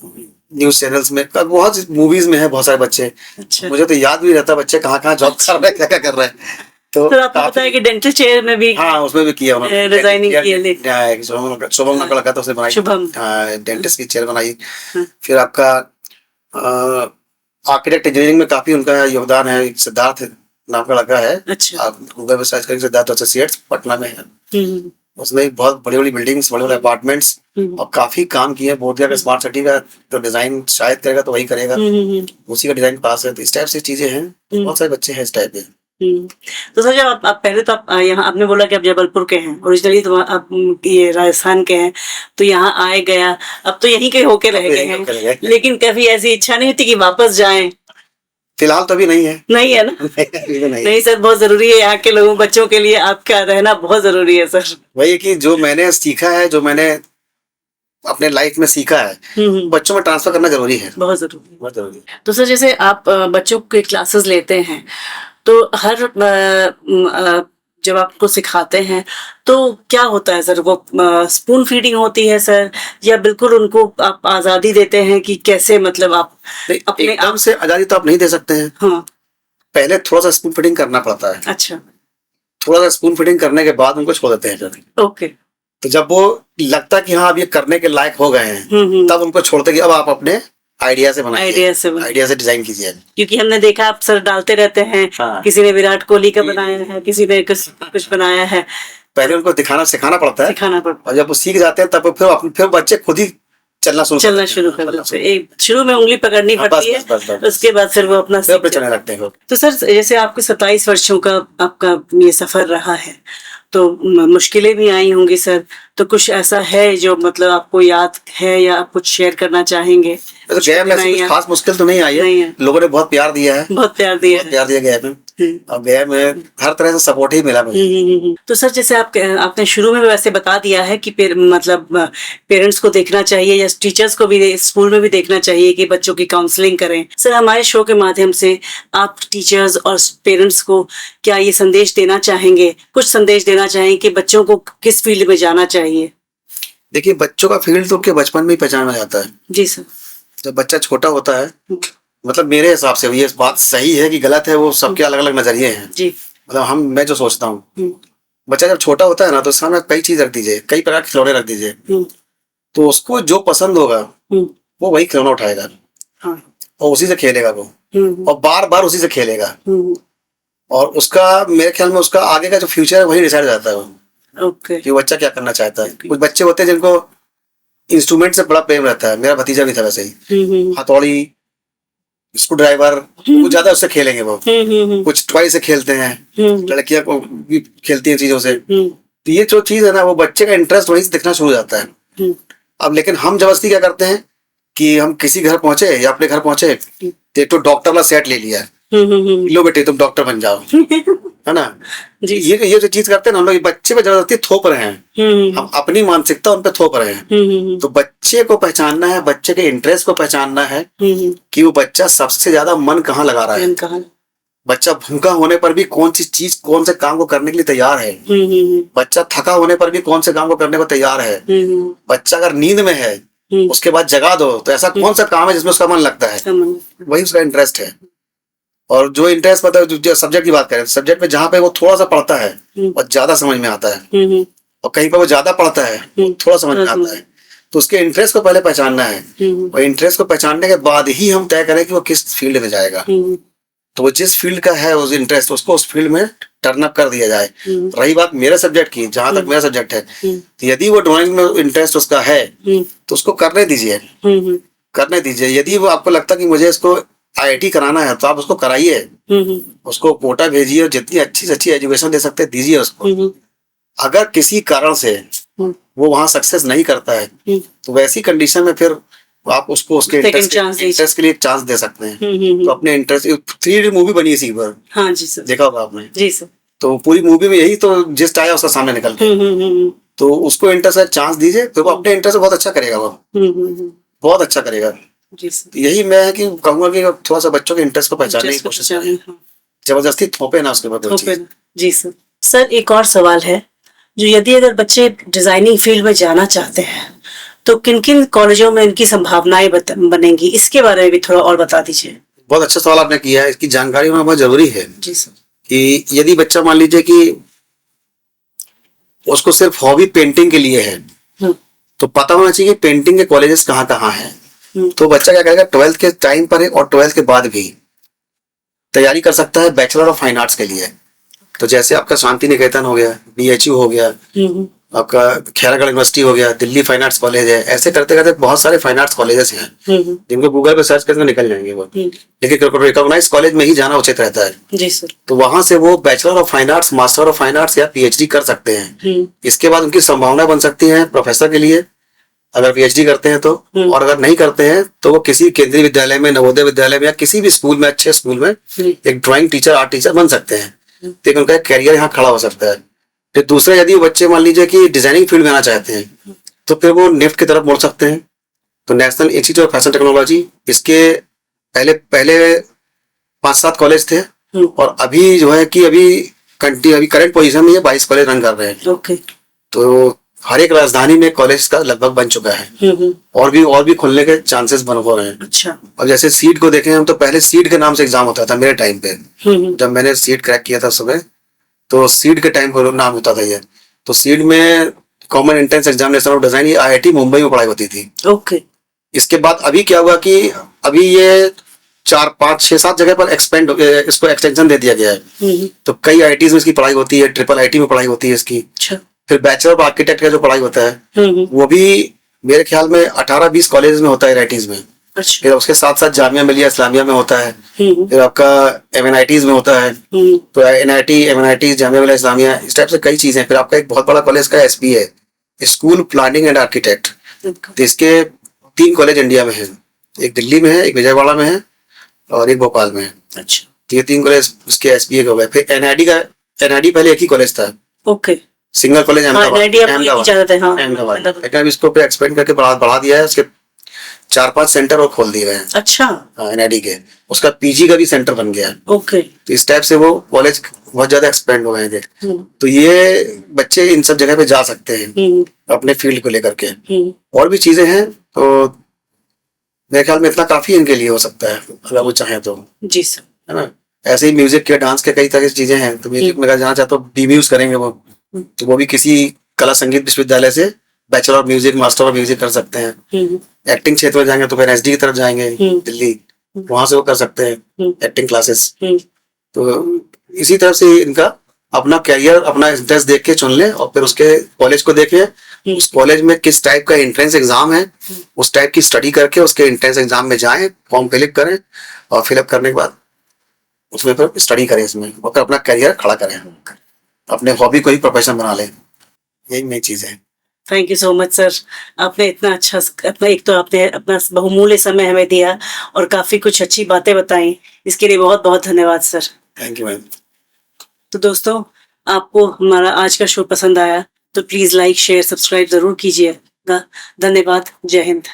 न्यूज चैनल्स में बहुत मूवीज में है बहुत सारे बच्चे। अच्छा। मुझे तो याद भी रहता बच्चे कहाँ कहाँ जॉब कर रहे हैं, क्या क्या कर रहे हैं। तो सर आपने बताया कि डेंटल चेयर में भी हाँ, उसमें भी किया उन्होंने डिजाइनिंग की है। शुभम का लड़का था, उसने बनाई। शुभम। हाँ, डेंटिस्ट की चेयर बनाई। हाँ। फिर आपका आर्किटेक्ट इंजीनियरिंग में काफी उनका योगदान है। एक सिद्धार्थ नाम का लड़का है, अच्छा। आप गूगल पे सर्च करेंगे, सिद्धार्थ एसोसिएट्स पटना में है। हम्म। उसमें भी बहुत बड़ी बड़ी बिल्डिंग्स, बड़े बड़े अपार्टमेंट्स और काफी काम किए हैं। बोधगया का स्मार्ट सिटी का तो डिजाइन शायद करेगा तो वही करेगा, उसी का डिजाइन पास है। तो इस टाइप से चीजें हैं। बहुत सारे बच्चे हैं इस टाइप के। तो सर जब आप पहले तो आप यहाँ आपने बोला कि आप जबलपुर के हैं ओरिजिनली, तो आप ये राजस्थान के हैं, तो यहाँ आए गया, अब तो यहीं के होके रह गए हैं, लेकिन कभी ऐसी इच्छा नहीं होती कि वापस जाएं? फिलहाल तो अभी नहीं है। नहीं है ना? नहीं सर, बहुत जरूरी है यहाँ के लोगों बच्चों के लिए आपका रहना बहुत जरूरी है सर। वही कि जो मैंने सीखा है, जो मैंने अपने लाइफ में सीखा है, बच्चों में ट्रांसफर करना जरूरी है। बहुत जरूरी, बहुत जरूरी। तो सर जैसे आप बच्चों के क्लासेस लेते हैं, तो हर जब आपको सिखाते हैं तो क्या होता है सर? वो स्पून फीडिंग होती है सर, या बिल्कुल उनको आप आजादी देते हैं कि कैसे, मतलब आप अपने एकदम से आजादी तो आप नहीं दे सकते हैं। हाँ। पहले थोड़ा सा स्पून फीडिंग करना पड़ता है। अच्छा। थोड़ा सा स्पून फीडिंग करने के बाद उनको छोड़ देते हैं। ओके। तो जब वो लगता है कि हाँ अब ये करने के लायक हो गए हैं, तब उनको छोड़ते कि अब आप अपने आइडिया से बनाइए, आइडिया से डिजाइन कीजिए। क्योंकि हमने देखा आप सर डालते रहते हैं। हाँ। किसी ने विराट कोहली का बनाया है, किसी ने कुछ बनाया है। पहले उनको सिखाना पड़ता है। और जब वो सीख जाते हैं तब फिर बच्चे खुद ही चलना शुरू कर देते हैं। शुरू में उंगली पकड़नी पड़ती है, उसके बाद फिर वो अपना चलने लगते हैं। तो सर जैसे आपके 27 वर्षों का आपका ये सफर रहा है, तो मुश्किलें भी आई होंगी सर, तो कुछ ऐसा है जो मतलब आपको याद है या आप कुछ शेयर करना चाहेंगे? तो गया में कुछ खास मुश्किल तो नहीं आई है। लोगों ने बहुत प्यार दिया है, बहुत प्यार दिया गया में। और गया में हर तरह से सपोर्ट ही मिला मुझे। तो सर जैसे आपने शुरू में वैसे बता दिया है कि मतलब पेरेंट्स को देखना चाहिए या टीचर्स को भी स्कूल में भी देखना चाहिए कि बच्चों की काउंसलिंग करें। सर हमारे शो के माध्यम से आप टीचर्स और पेरेंट्स को क्या ये संदेश देना चाहेंगे, कुछ संदेश देना चाहेंगे कि बच्चों को किस फील्ड में जाना चाहिए? देखिए, बच्चों का फील्ड तो उनके बचपन में ही पहचाना जाता है। जी सर। जब बच्चा छोटा होता है, मतलब मेरे हिसाब से ये बात सही है कि गलत है, वो सबके अलग अलग नजरिए हैं जी। मतलब मैं जो सोचता हूँ, बच्चा जब छोटा होता है ना, तो सामने कई चीज रख दीजिए, कई प्रकार के खिलौने रख दीजिए, तो उसको जो पसंद होगा वो वही खिलौना उठाएगा। हाँ। और उसी से खेलेगा वो, और बार बार उसी से खेलेगा। और उसका मेरे ख्याल में उसका आगे का जो फ्यूचर है वही डिसाइड जाता है वो। ओके। कि बच्चा क्या करना चाहता है। कुछ बच्चे होते हैं जिनको इंस्ट्रूमेंट से बड़ा प्रेम रहता है। मेरा भतीजा भी था वैसे ही। हथौड़ी, स्क्रू ड्राइवर, कुछ ज्यादा उससे खेलेंगे वो। कुछ टॉय से खेलते हैं, लड़कियां को भी खेलती हैं चीजों से। तो ये जो चीज है ना, वो बच्चे का इंटरेस्ट वहीं से दिखना शुरू हो जाता है। अब लेकिन हम जबरदस्ती क्या करते हैं कि हम किसी घर पहुंचे या अपने घर पहुंचे, तो डॉक्टर वाला सेट ले लिया, लो बेटे तुम डॉक्टर बन जाओ, है ना जी। ये जो चीज करते हैं ना हम लोग, बच्चे पे जबरदस्ती थोप रहे हैं। हम अपनी मानसिकता उन पे थोप रहे हैं। तो बच्चे को पहचानना है, बच्चे के इंटरेस्ट को पहचानना है कि वो बच्चा सबसे ज्यादा मन कहाँ लगा रहा है। बच्चा भूखा होने पर भी कौन सी चीज, कौन से काम को करने के लिए तैयार है। बच्चा थका होने पर भी कौन से काम को करने को तैयार है। बच्चा अगर नींद में है, उसके बाद जगा दो, तो ऐसा कौन सा काम है जिसमें उसका मन लगता है, वही उसका इंटरेस्ट है। और जो इंटरेस्ट पता है, जो सब्जेक्ट की बात करें, सब्जेक्ट में जहाँ पे वो थोड़ा सा पढ़ता है और ज्यादा समझ में आता है, और कहीं पर वो ज्यादा पढ़ता है थोड़ा समझ में आता है, तो उसके इंटरेस्ट को पहले पहचानना है, और इंटरेस्ट को पहचानने के बाद ही हम तय करें कि वो किस फील्ड में जाएगा। तो वो जिस फील्ड का है उस इंटरेस्ट, उसको उस फील्ड में टर्न अप कर दिया जाए। रही बात मेरे सब्जेक्ट की, जहां तक मेरा सब्जेक्ट है, तो यदि वो ड्राइंग में इंटरेस्ट उसका है तो उसको करने दीजिए, करने दीजिए। यदि वो आपको लगता कि मुझे इसको IIT कराना है तो आप उसको कराइए, उसको कोटा भेजिए और जितनी अच्छी से अच्छी एजुकेशन दे सकते दीजिए उसको। अगर किसी कारण से वो वहां सक्सेस नहीं करता है तो वैसी कंडीशन में फिर आप उसको उसके इंटरेस्ट के लिए चांस दे सकते हैं। तो अपने इंटरेस्ट 3D मूवी बनी है इसी पर, हाँ जी सर, देखा होगा आपने जी सर। तो पूरी मूवी में यही तो जिस्ट आया उसका सामने निकल के। तो उसको इंटरेस्ट है, चांस दीजिए, तो वो अपने इंटरेस्ट बहुत अच्छा करेगा, वो बहुत अच्छा करेगा। जी सर। यही मैं है कि कहूंगा कि थोड़ा सा बच्चों के इंटरेस्ट को पहचानने की कोशिश करें, जबरदस्ती थोपे ना उसके बाद। जी सर। सर एक और सवाल है, जो यदि अगर बच्चे डिजाइनिंग फील्ड में जाना चाहते हैं तो किन किन कॉलेजों में इनकी संभावनाएं बनेंगी, इसके बारे में भी थोड़ा और बता दीजिए। बहुत अच्छा सवाल आपने किया है, इसकी जानकारी होना बहुत जरूरी है। जी सर। कि यदि बच्चा मान लीजिए कि उसको सिर्फ हॉबी पेंटिंग के लिए है, तो पता होना चाहिए कि पेंटिंग के कॉलेजेस कहाँ कहाँ हैं। तो बच्चा क्या करेगा, 12th के टाइम पर और 12th के बाद भी तैयारी कर सकता है बैचलर ऑफ फाइन आर्ट्स के लिए। तो जैसे आपका शांति निकेतन हो गया, BHU हो गया, आपका खैरागढ़ यूनिवर्सिटी हो गया, दिल्ली फाइन आर्ट्स कॉलेज है, ऐसे करते करते बहुत सारे फाइन आर्ट्स कॉलेजेस हैं जिनको गूगल पे सर्च करके निकल जाएंगे वो। लेकिन रिकॉग्नाइज कॉलेज में ही जाना उचित रहता है। जी सर। तो वहां से वो bachelor of fine arts, master of fine arts या PhD कर सकते हैं। इसके बाद उनकी संभावना बन सकती है प्रोफेसर के लिए अगर PhD करते हैं तो, और अगर नहीं करते हैं तो वो किसी केंद्रीय विद्यालय में, नवोदय विद्यालय में या किसी भी स्कूल में, अच्छे स्कूल में एक ड्राइंग टीचर, आर्ट टीचर बन सकते हैं। तो उनका कैरियर यहाँ खड़ा हो सकता है। फिर दूसरा, यदि बच्चे मान लीजिए कि डिजाइनिंग फील्ड में आना चाहते हैं तो फिर वो NIFT की तरफ मुड़ सकते हैं। तो national institute of fashion technology, इसके पहले 5-7 कॉलेज थे, और अभी जो है कि अभी करंट पोजीशन में ये 22 कॉलेज रन कर रहे हैं। तो हर एक राजधानी में कॉलेज का लगभग बन चुका है, और भी खुलने के चांसेस बन हो रहे हैं। अच्छा। अब जैसे सीट को देखें हम, तो पहले सीट के नाम से एग्जाम होता था मेरे टाइम पे, जब मैंने सीट क्रैक किया था सुबह, तो सीट के टाइम को नाम होता था ये। तो सीट में common entrance examination of design, ये IIT मुंबई में पढ़ाई होती थी। ओके। इसके बाद अभी क्या हुआ कि अभी ये 4, 5, 6, 7 जगह पर इसको एक्सटेंशन दे दिया गया है। तो कई IITs में इसकी पढ़ाई होती है, IIIT में पढ़ाई होती है इसकी। अच्छा। फिर बैचलर ऑफ आर्किटेक्ट का जो पढ़ाई होता है वो भी मेरे ख्याल में 18-20 कॉलेज में होता है IITs में। अच्छा। फिर उसके साथ साथ जामिया मिलिया इस्लामिया में होता है, फिर आपका MNITs में होता है। तो NIT, MNIT, जामिया मिलिया इस्लामिया, इस टाइप से कई चीजें। फिर आपका एक बहुत बड़ा कॉलेज का SP है, स्कूल प्लानिंग एंड आर्किटेक्ट। तो इसके 3 कॉलेज इंडिया में है, एक दिल्ली में है, एक विजयवाड़ा में है, और एक भोपाल में है। अच्छा। तो ये 3 कॉलेज उसके SPA हो गए। फिर NID पहले एक ही कॉलेज था। ओके। सिंगल कॉलेज अहमदाबाद, लेकिन इसको पे एक्सपेंड करके बढ़ा दिया है। उसके 4-5 सेंटर और खोल दिए गए हैं। अच्छा। NID के, उसका PG का भी सेंटर बन गया है। ओके। तो इस टाइप से वो कॉलेज बहुत ज्यादा एक्सपेंड हो गए थे। तो ये बच्चे इन सब जगह पे जा सकते हैं अपने फील्ड को लेकर के। और भी चीजें हैं, तो मेरे ख्याल में इतना काफी इनके लिए हो सकता है अगर वो चाहे तो। जी सर। है ना। ऐसे ही म्यूजिक के, डांस के कई तरह की चीजें हैं। तो म्यूजिक में अगर जाना चाहते तो DBUs करेंगे वो, तो वो भी किसी कला संगीत विश्वविद्यालय से bachelor of music, master of music कर सकते हैं। एक्टिंग क्षेत्र में जाएंगे तो फिर SD की तरफ जाएंगे दिल्ली, वहां से वो कर सकते हैं एक्टिंग क्लासेस। तो इसी तरह से इनका अपना कैरियर, अपना इंटरेस्ट देख के चुन ले, और फिर उसके कॉलेज को देखे, उस कॉलेज में किस टाइप का एंट्रेंस एग्जाम है, उस टाइप की स्टडी करके उसके एंट्रेंस एग्जाम में जाएं, फॉर्म फिलअप करें, और फिलअप करने के बाद उसमें फिर स्टडी करें, इसमें और फिर अपना करियर खड़ा करें, अपने हॉबी को ही प्रोफेशन बना लें। यही मेन चीज है। Thank you so much sir, आपने इतना अच्छा, एक तो आपने अपना बहुमूल्य समय हमें दिया और काफी कुछ अच्छी बातें बताई, इसके लिए बहुत बहुत धन्यवाद सर। Thank you ma'am. तो दोस्तों, आपको हमारा आज का शो पसंद आया तो प्लीज लाइक, शेयर, सब्सक्राइब जरूर कीजिएगा। धन्यवाद। जय हिंद।